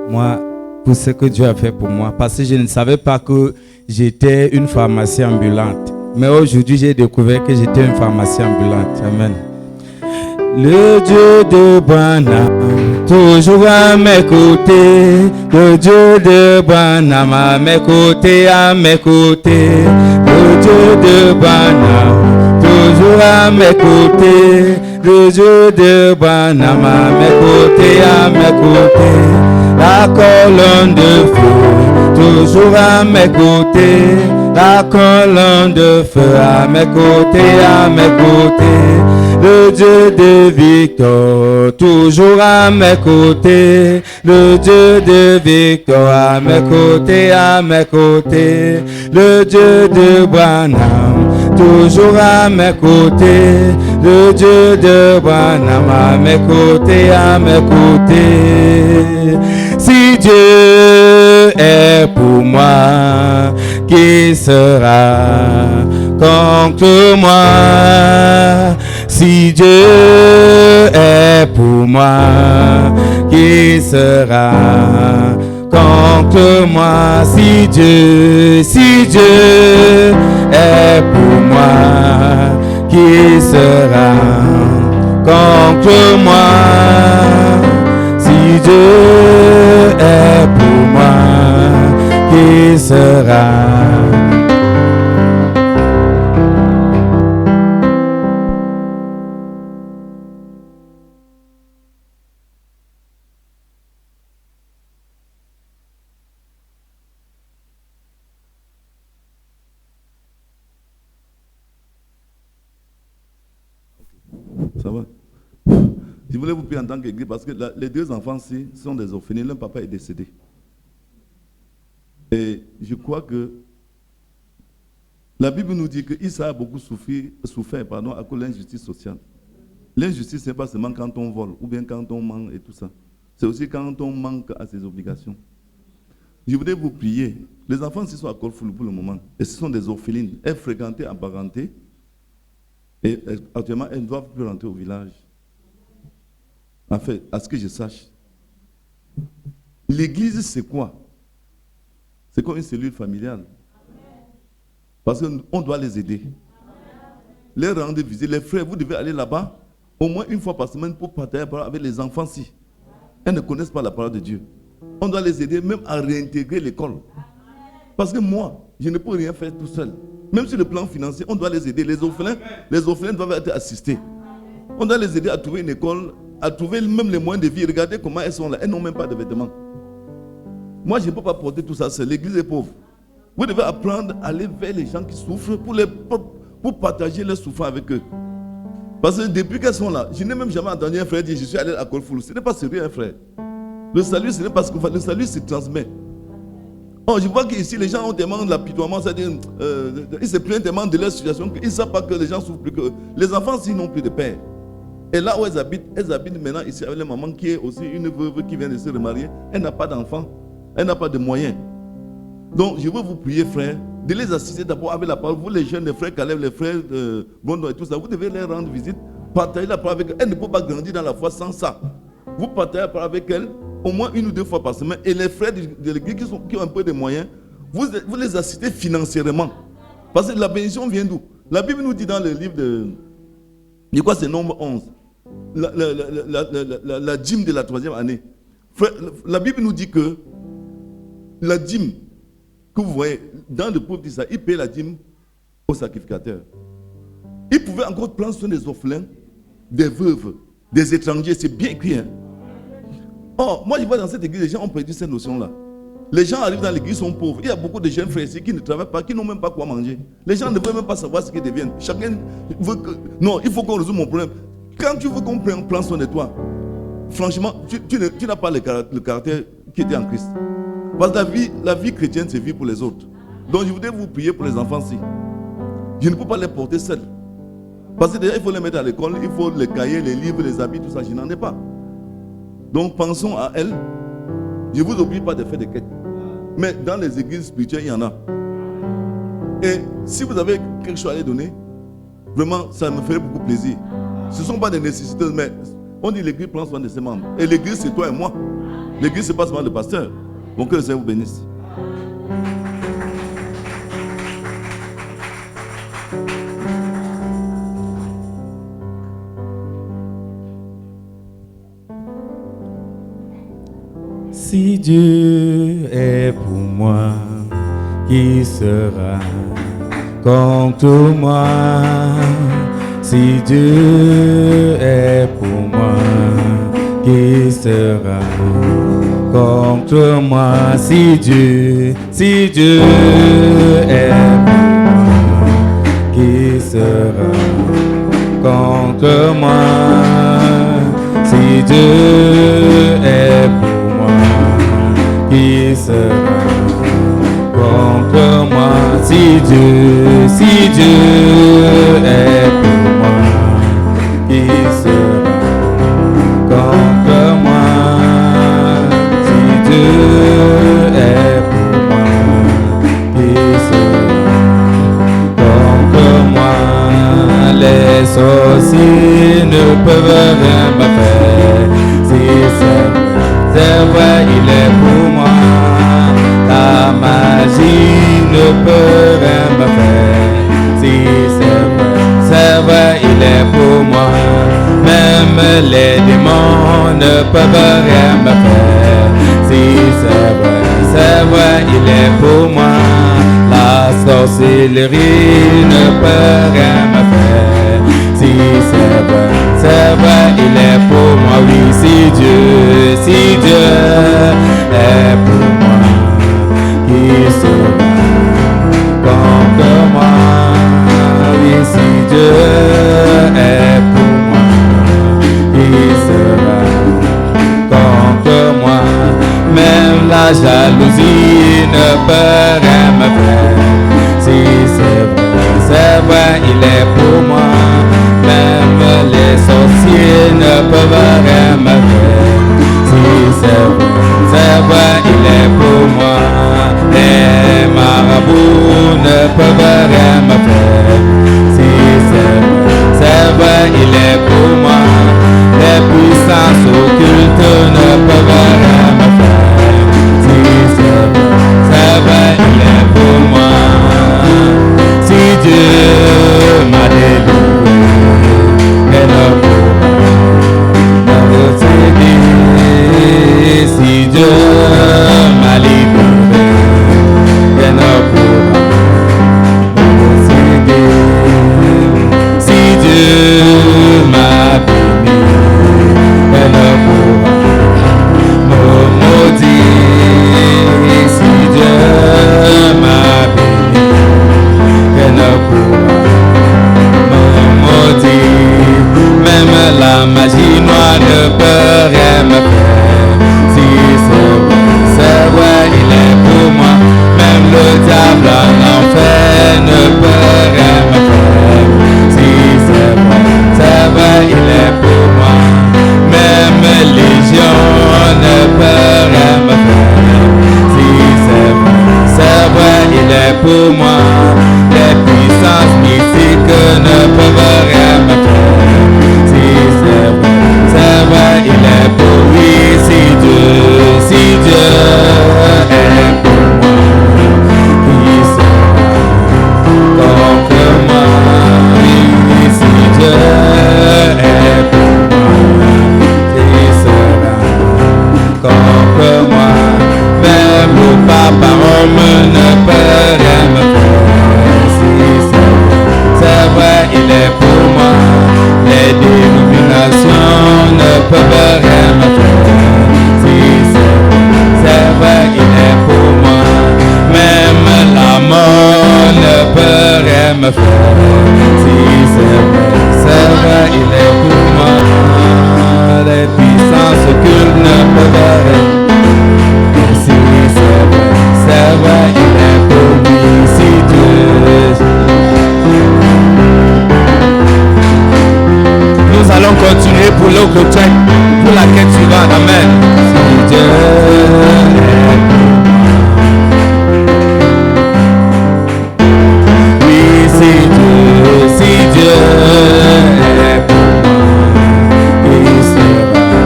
Moi, pour ce que Dieu a fait pour moi, parce que je ne savais pas que j'étais une pharmacie ambulante. Mais aujourd'hui, j'ai découvert que j'étais une pharmacie ambulante, amen. Le Dieu de Branham, toujours à mes côtés. Le Dieu de Branham, à mes côtés, à mes côtés. Le Dieu de Branham, toujours à mes côtés. Le Dieu de Branham, à mes côtés, à mes côtés. La colonne de feu, toujours à mes côtés. La colonne de feu, à mes côtés, à mes côtés. Le le Dieu de victoire, toujours à mes côtés, le Dieu de victoire, à mes côtés, le Dieu de Branham, toujours à mes côtés, le Dieu de Branham, à mes côtés, Si Dieu est pour moi, qui sera contre moi? Si Dieu est pour moi, qui sera contre moi? Si Dieu est pour moi, qui sera contre moi? Si Dieu est pour moi, qui sera? Ça va? Je voulais vous prier en tant qu'église parce que les deux enfants-ci sont des orphelins. Leur papa est décédé. Et je crois que la Bible nous dit que Issa a beaucoup souffert à cause de l'injustice sociale. L'injustice, ce n'est pas seulement quand on vole ou bien quand on manque et tout ça. C'est aussi quand on manque à ses obligations. Je voudrais vous prier. Les enfants ici sont à Kolfoulou pour le moment. Et ce sont des orphelines. Elles fréquentaient en parenté. Et actuellement, elles ne doivent plus rentrer au village. En fait, à ce que je sache, l'église, c'est quoi? C'est comme une cellule familiale. Parce qu'on doit les aider. Les rendre visite. Les frères, vous devez aller là-bas au moins une fois par semaine pour partager la parole avec les enfants-ci. Elles ne connaissent pas la parole de Dieu. On doit les aider même à réintégrer l'école. Parce que moi, je ne peux rien faire tout seul. Même sur le plan financier, on doit les aider. Les orphelins doivent être assistés. On doit les aider à trouver une école, à trouver même les moyens de vie. Regardez comment elles sont là. Elles n'ont même pas de vêtements. Moi, je ne peux pas porter tout ça seul. L'église est pauvre. Vous devez apprendre à aller vers les gens qui souffrent pour partager leurs souffrances avec eux. Parce que depuis qu'elles sont là, je n'ai même jamais entendu un frère dire je suis allé à Kolfoulou. Ce n'est pas sérieux, un frère. Le salut, ce n'est pas ce qu'on fait. Le salut se transmet. Oh, je vois qu'ici, les gens ont tellement l'apitoiement, c'est-à-dire, ils se plaignent tellement de leur situation qu'ils ne savent pas que les gens souffrent plus que eux. Les enfants, s'ils n'ont plus de père. Et là où elles habitent maintenant ici avec la maman qui est aussi une veuve qui vient de se remarier. Elle n'a pas d'enfant. Elle n'a pas de moyens. Donc, je veux vous prier, frère, de les assister d'abord avec la parole. Vous, les jeunes, les frères Caleb, les frères Bondo et tout ça, vous devez leur rendre visite, partager la parole avec elles. Elle ne peut pas grandir dans la foi sans ça. Vous partagez la parole avec elles au moins une ou deux fois par semaine. Et les frères de l'église qui ont un peu de moyens, vous les assistez financièrement. Parce que la bénédiction vient d'où? La Bible nous dit dans le livre de quoi c'est Nombre 11, la dîme de la 3e année. Frère, la Bible nous dit que la dîme que vous voyez dans le peuple d'Israël, il paye la dîme au sacrificateur. Il pouvait encore prendre soin des orphelins, des veuves, des étrangers. C'est bien écrit. Hein? Oh, moi je vois dans cette église, les gens ont perdu cette notion-là. Les gens arrivent dans l'église, sont pauvres. Il y a beaucoup de jeunes frères ici qui ne travaillent pas, qui n'ont même pas quoi manger. Les gens ne veulent même pas savoir ce qu'ils deviennent. Chacun veut que... Non, il faut qu'on résolve mon problème. Quand tu veux qu'on prenne soin de toi, franchement, tu n'as pas le caractère qui était en Christ. Parce que la vie chrétienne, c'est vie pour les autres. Donc je voudrais vous prier pour les enfants-ci. Je ne peux pas les porter seuls. Parce que déjà, il faut les mettre à l'école, il faut les cahiers, les livres, les habits, tout ça. Je n'en ai pas. Donc pensons à elles. Je ne vous oublie pas de faire des quêtes. Mais dans les églises spirituelles, il y en a. Et si vous avez quelque chose à les donner, vraiment, ça me ferait beaucoup plaisir. Ce ne sont pas des nécessités, mais on dit l'église prend soin de ses membres. Et l'église, c'est toi et moi. L'église, ce n'est pas seulement le pasteur. Donc que le Seigneur vous bénisse. Si Dieu est pour moi, qui sera contre moi? Si Dieu est pour moi, qui sera contre moi? Si Dieu est pour moi, qui sera contre contre moi. Si Dieu est pour moi, qui sera contre moi? Si Dieu est pour moi, qui sera contre moi? Si Dieu est pour moi, qui sera contre moi? Les sorciers ne peuvent rien me faire. Si c'est vrai, il est pour moi. La magie ne peut rien me faire. Si c'est vrai, il est pour moi. Même les démons ne peuvent rien me faire. Si c'est vrai, il est pour moi. La sorcellerie ne peut rien me faire. Si c'est vrai, il est pour moi. Oui, si Dieu est pour moi, qui sera contre moi? Oui, si Dieu est pour moi, qui sera contre moi? Même la jalousie ne peut rien me faire. Si c'est vrai, il est pour moi. Même les sorciers ne peuvent rien me faire. Si c'est vrai, il est pour moi. Les marabouts ne peuvent rien me faire. Si c'est vrai, il est pour moi. Les puissances occultes ne peuvent rien me faire. Si c'est vrai, il est pour moi. Si Dieu m'a délivré, elle ne pourra me retirer. Si Dieu m'a libéré, elle ne pourra me retirer. Si Dieu m'a béni, elle ne pourra me maudire. Si Dieu m'a béni, elle ne pourra me maudire. Même la magie noire ne peut rien me faire. Si c'est vrai, il est pour moi. Même le diable en enfer ne peut rien me faire. Si c'est vrai, il est pour moi. Même Légion ne peut rien me faire. Si c'est vrai, il est pour moi. Les puissances mystiques ne peuvent rien me faire. Si c'est vrai, il est pour lui. Si Dieu est pour moi, qui sera contre moi? Si Dieu est pour moi, qui sera contre moi? Même le papa Rome ne peut rien me faire. Si c'est vrai, il est pour moi. Les dénominations ne peuvent rien me faire. Si c'est vrai, il est pour moi. Même la mort ne peut rien me faire. Si c'est vrai, il est pour moi. Les puissances occultes ne peuvent rien. Si c'est vrai, il est pour lui. Si Dieu. Nous allons continuer pour l'autre track, pour la quête suivante. Amen. Si Dieu est oui, si Dieu est pour moi, il sera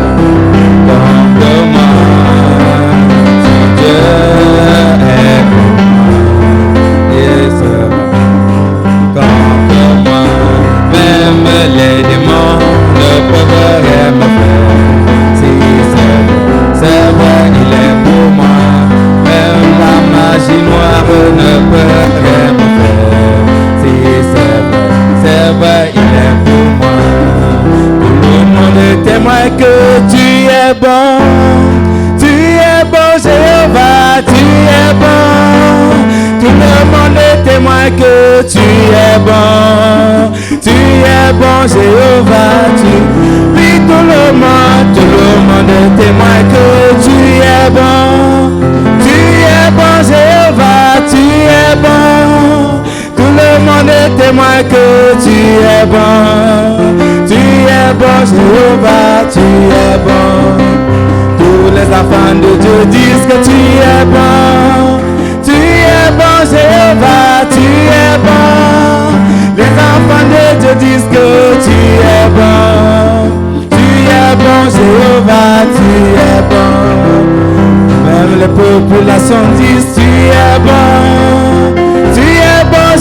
contre moi. Si Dieu est pour moi, il sera contre moi. Même les démons ne peuvent rien me faire. Si c'est vrai, il est pour moi. Même la magie noire ne peut rien me faire. Si c'est vrai, il est pour moi. Tout le monde témoigne que tu es bon. Tu es bon, Jéhovah, tu es bon. Tout le monde témoigne que tu es bon. tu es bon Jéhovah, oui, tout le monde témoigne que tu es bon Jéhovah, tu es bon, tout le monde témoigne que tu es bon Jéhovah, tu es bon, tous les enfants de Dieu disent que tu es bon Jéhovah, tu es bon, les enfants de Dieu disent que tu es bon Jéhovah, tu es bon, même les populations disent tu es bon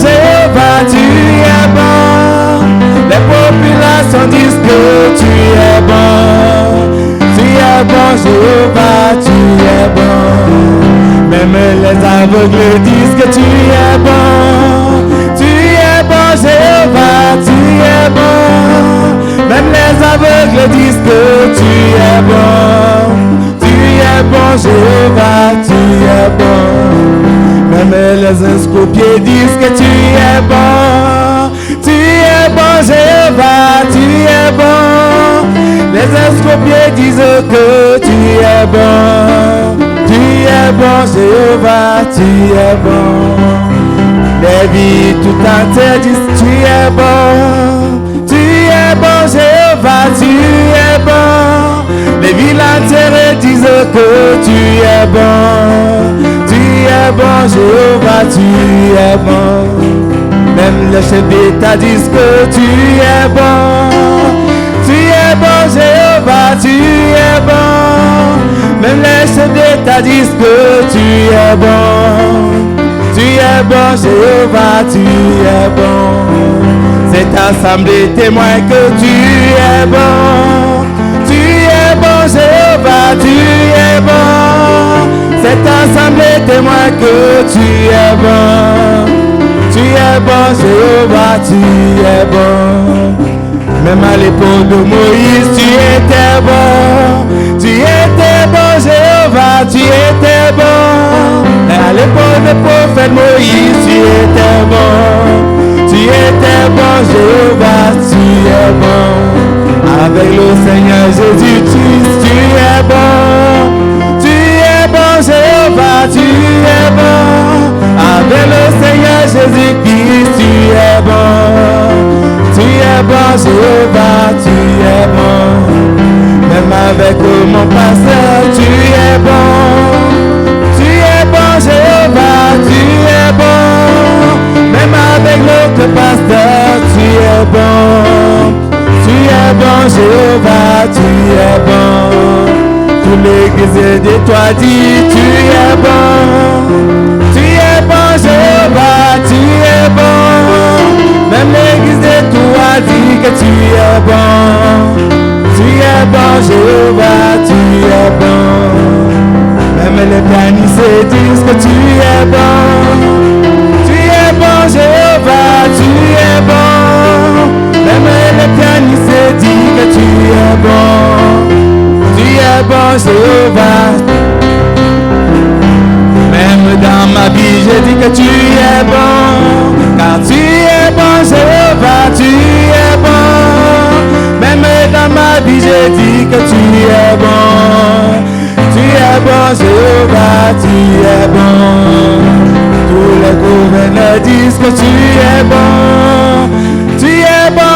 Jéhovah, tu es bon, les populations disent que tu es bon Jéhovah, tu es bon, même les aveugles disent que tu es bon Jéhovah, tu es bon, même les aveugles disent que tu es bon Jéhovah, tu es bon, même les escropiers disent que tu es bon Jéhovah, tu es bon, les escropiers disent que tu es bon Jéhovah, tu es bon, les vies tout entières disent tu es bon Jéhovah, tu es bon, les villes entières disent que tu es bon Jéhovah, tu es bon, même les chefs d'État disent que tu es bon Jéhovah, tu es bon, même les chefs d'État disent que tu es bon Jéhovah, tu es bon, cette assemblée témoigne que tu es bon Jéhovah, tu es bon, cette assemblée témoigne que tu es bon Jéhovah, tu es bon, même à l'époque de Moïse tu étais bon Jéhovah, tu étais bon, et à l'époque du prophète Moïse tu étais bon Jéhovah, tu es bon, avec le Seigneur Jésus-Christ tu es bon Jéhovah, tu es bon, avec le Seigneur Jésus-Christ tu es bon Jéhovah, tu es bon, même avec mon pasteur tu es bon Jéhovah, tu es bon, même avec l'autre pasteur tu es bon Jéhovah, tu es bon, toute l'église de toi dit tu es bon Jéhovah, tu es bon, même l'église de toi dit que tu es bon Jéhovah, tu es bon, même les pianistes disent que tu es bon Jéhovah, tu es bon, même les pianistes disent que tu es bon Jéhovah, même dans ma vie je dis que tu es bon, car tu es bon Jéhovah, tu es bon, même dans ma vie je dis que tu es bon Jéhovah, tu es bon, tous les gouverneurs disent que tu es bon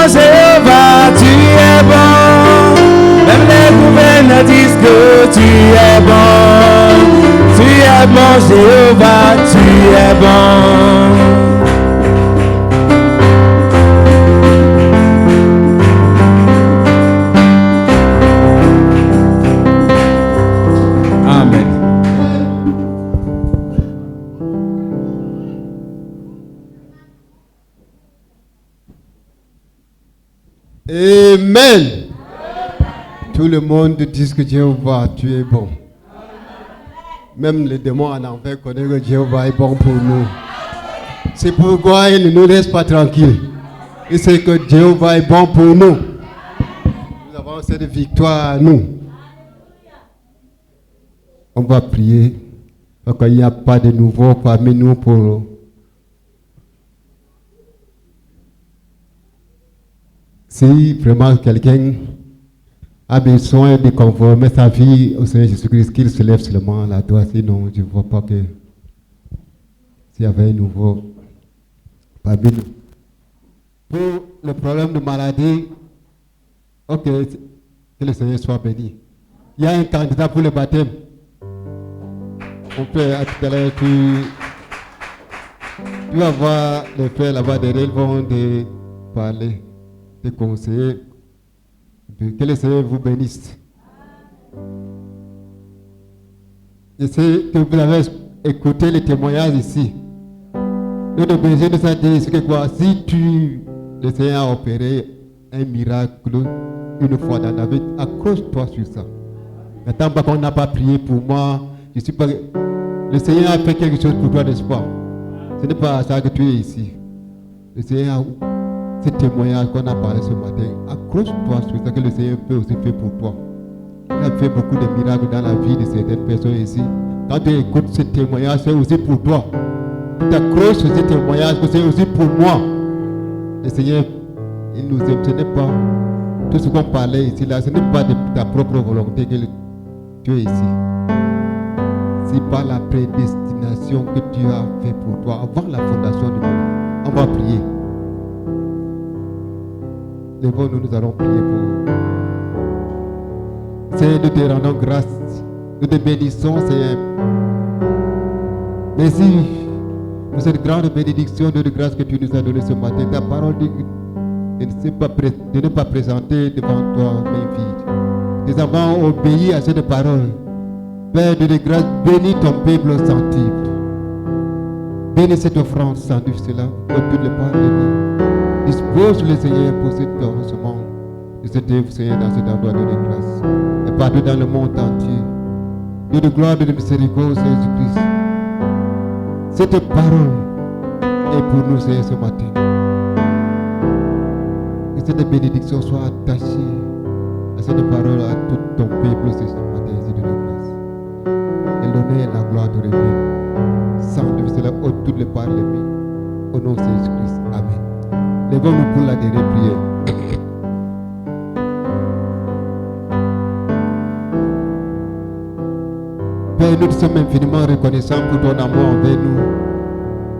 Jéhovah, tu es bon, même les gouverneurs disent que tu es bon Jéhovah, tu es bon. Amen. Tout le monde dit que Jéhovah, tu es bon. Même les démons en enfer connaissent que Jéhovah est bon pour nous. C'est pourquoi il ne nous laisse pas tranquilles. Et c'est que Jéhovah est bon pour nous. Nous avons cette victoire à nous. On va prier parce qu'il n'y a pas de nouveau parmi nous pour Si vraiment quelqu'un a besoin de conformer sa vie au Seigneur Jésus-Christ, qu'il se lève seulement la doigt. Sinon, je ne vois pas que s'il y avait un nouveau parmi nous. Pour le problème de maladie, ok, que le Seigneur soit béni. Il y a un candidat pour le baptême. On peut, à tout à l'heure, tu vas voir les frères là-bas derrière, ils vont te parler, te conseiller. Que le Seigneur vous bénisse. Je sais que vous avez écouté les témoignages ici. Notre berger nous a dit que quoi, si le Seigneur a opéré un miracle une fois dans la vie, accroche-toi sur ça. Maintenant, qu'on n'a pas prié pour moi, je suis pas. Le Seigneur a fait quelque chose pour toi, n'est-ce pas? Ce n'est pas ça que tu es ici. Le Seigneur, ce témoignage qu'on a parlé ce matin, accroche-toi sur ça que le Seigneur peut aussi faire pour toi. Il a fait beaucoup de miracles dans la vie de certaines personnes ici. Quand tu écoutes ce témoignage, c'est aussi pour toi. Tu t'accroches sur ce témoignage, c'est aussi pour moi. Le Seigneur, il nous aime. Ce n'est pas tout ce qu'on parlait ici, là, ce n'est pas de ta propre volonté que tu es ici. C'est par la prédestination que Dieu a fait pour toi, avant la fondation du monde. On va prier. Lèvons-nous, nous allons prier pour. Seigneur, nous te rendons grâce. Nous te bénissons, Seigneur. Merci pour cette grande bénédiction de grâce que tu nous as donnée ce matin. Ta parole dit de ne pas présenter devant toi main vide. Nous avons obéi à cette parole. Père de grâce, bénis ton peuple sensible. Bénis cette offrande sans doute cela, pour toutes les parts de vie. Dispose le Seigneur pour ce monde, de cette œuvre, Seigneur, dans cet endroit de grâce. Et partout dans le monde entier. Dieu de gloire et de miséricorde, Jésus-Christ. Cette parole est pour nous, Seigneur, ce matin. Que cette bénédiction soit attachée à cette parole, à tout ton peuple, ce matin, Jésus de grâce. Et l'honneur et la gloire te reviennent. Sans Dieu, cela ôte toutes les parts de vie. Au nom de Jésus-Christ. Amen. Lèvons-nous pour la dernière prière. Père, nous sommes infiniment reconnaissants pour ton amour envers nous.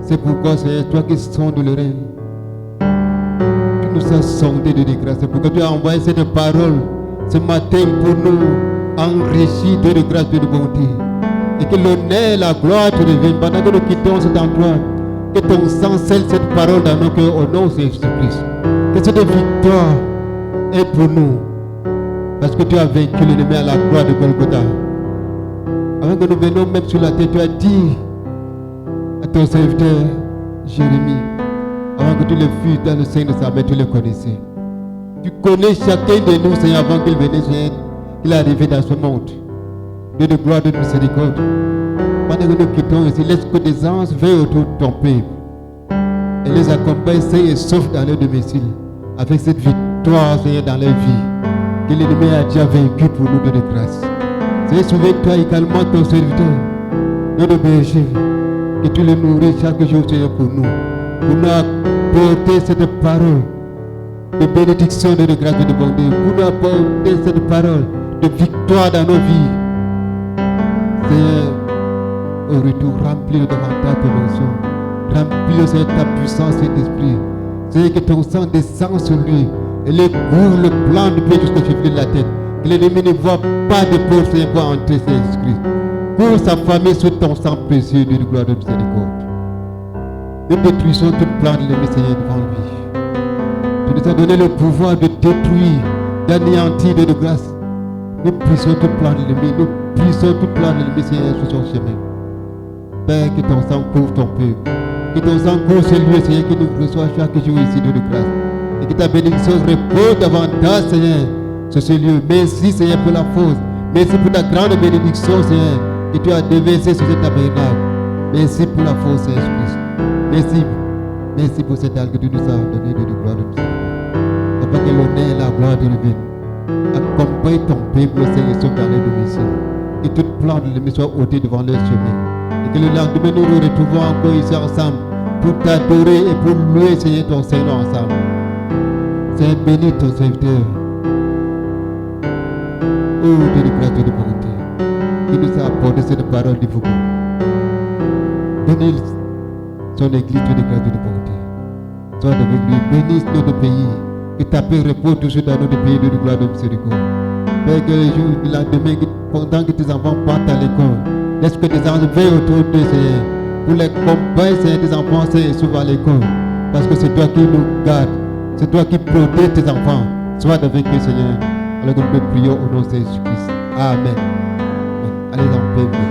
C'est pourquoi, Seigneur, toi qui sondes le règne, tu nous as sondés de grâce. C'est pourquoi tu as envoyé cette parole ce matin pour nous enrichir de grâce et de bonté. Et que l'honneur et la gloire te reviennent pendant que nous quittons cet endroit. Que ton sang scelle cette parole dans nos cœurs au nom de Jésus-Christ. Que cette victoire est pour nous. Parce que tu as vaincu l'ennemi à la croix de Golgotha. Avant que nous venions même sur la terre, tu as dit à ton serviteur Jérémie, avant que tu le fusses dans le sein de sa mère, tu le connaissais. Tu connais chacun de nous, Seigneur, avant qu'il venait, Seigneur, qu'il est arrivé dans ce monde. Dieu de gloire, de miséricorde. Pendant que nous quittons ici, laisse que des anges veillent autour de ton peuple et les accompagnent, Seigneur, et sauve dans leur domicile avec cette victoire, Seigneur, dans leur vie que l'ennemi a déjà vaincu pour nous de grâce. Seigneur, souviens-toi également ton serviteur, notre berger, que tu le nourris chaque jour, Seigneur, pour nous apporter cette parole de bénédiction, de grâce et de bonté, pour nous apporter cette parole de victoire dans nos vies. Seigneur, au retour, remplis-le davantage ton onction, remplis-le, Seigneur, ta puissance et d'esprit. Seigneur, que ton sang descend sur lui et le couvre le plan de pied jusqu'au chevelu de la tête. Que l'ennemi ne voit pas de peur, Seigneur, pour entrer, Seigneur Jésus-Christ. Pour sa famille, sous ton sang précieux de gloire de miséricorde. Nous détruisons tout plan de l'ennemi, Seigneur, devant lui. Tu nous as donné le pouvoir de détruire, d'anéantir de grâce. Nous brisons tout plan de l'ennemi, nous brisons tout plan de l'ennemi, Seigneur, sur son chemin. Père, que ton sang couvre ton peuple. Que ton sang couvre celui, Seigneur, qui nous reçoit chaque jour ici de grâce. Et que ta bénédiction repose davantage, Seigneur, sur ce lieu. Merci, Seigneur, pour la force. Merci pour ta grande bénédiction, Seigneur, que tu as déversée sur cet tabernacle. Merci pour la force, Seigneur Jésus-Christ. Merci. Merci pour cette âme que tu nous as donné de gloire de miséricorde. Afin que l'honneur et la gloire te reviennent. Accompagne ton peuple, Seigneur, sauf dans les domiciles. Que toute plante de l'ennemi soit ôtée devant leur chemin. Et que le lendemain, nous nous retrouvons encore ici ensemble pour t'adorer et pour louer, Seigneur, ton Seigneur ensemble. Seigneur, bénis ton serviteur. Oh, Dieu de grâce, Dieu de bonté, qui nous a apporté cette parole du Foucault. Bénis son église, Dieu de grâce, Dieu de bonté. Sois avec lui, bénis notre pays, que ta paix repose toujours dans notre pays, Dieu de gloire, de miséricorde. Père, que les jours de la demain, pendant que tes enfants partent à l'école, laisse que tes anges veillent autour de Seigneur. Pour les combats, Seigneur, tes enfants, Seigneur, souvent à l'école. Parce que c'est toi qui nous gardes, c'est toi qui protèges tes enfants. Sois avec eux, Seigneur. Alors que nous prions au nom de Jésus-Christ. Amen. Allez en paix.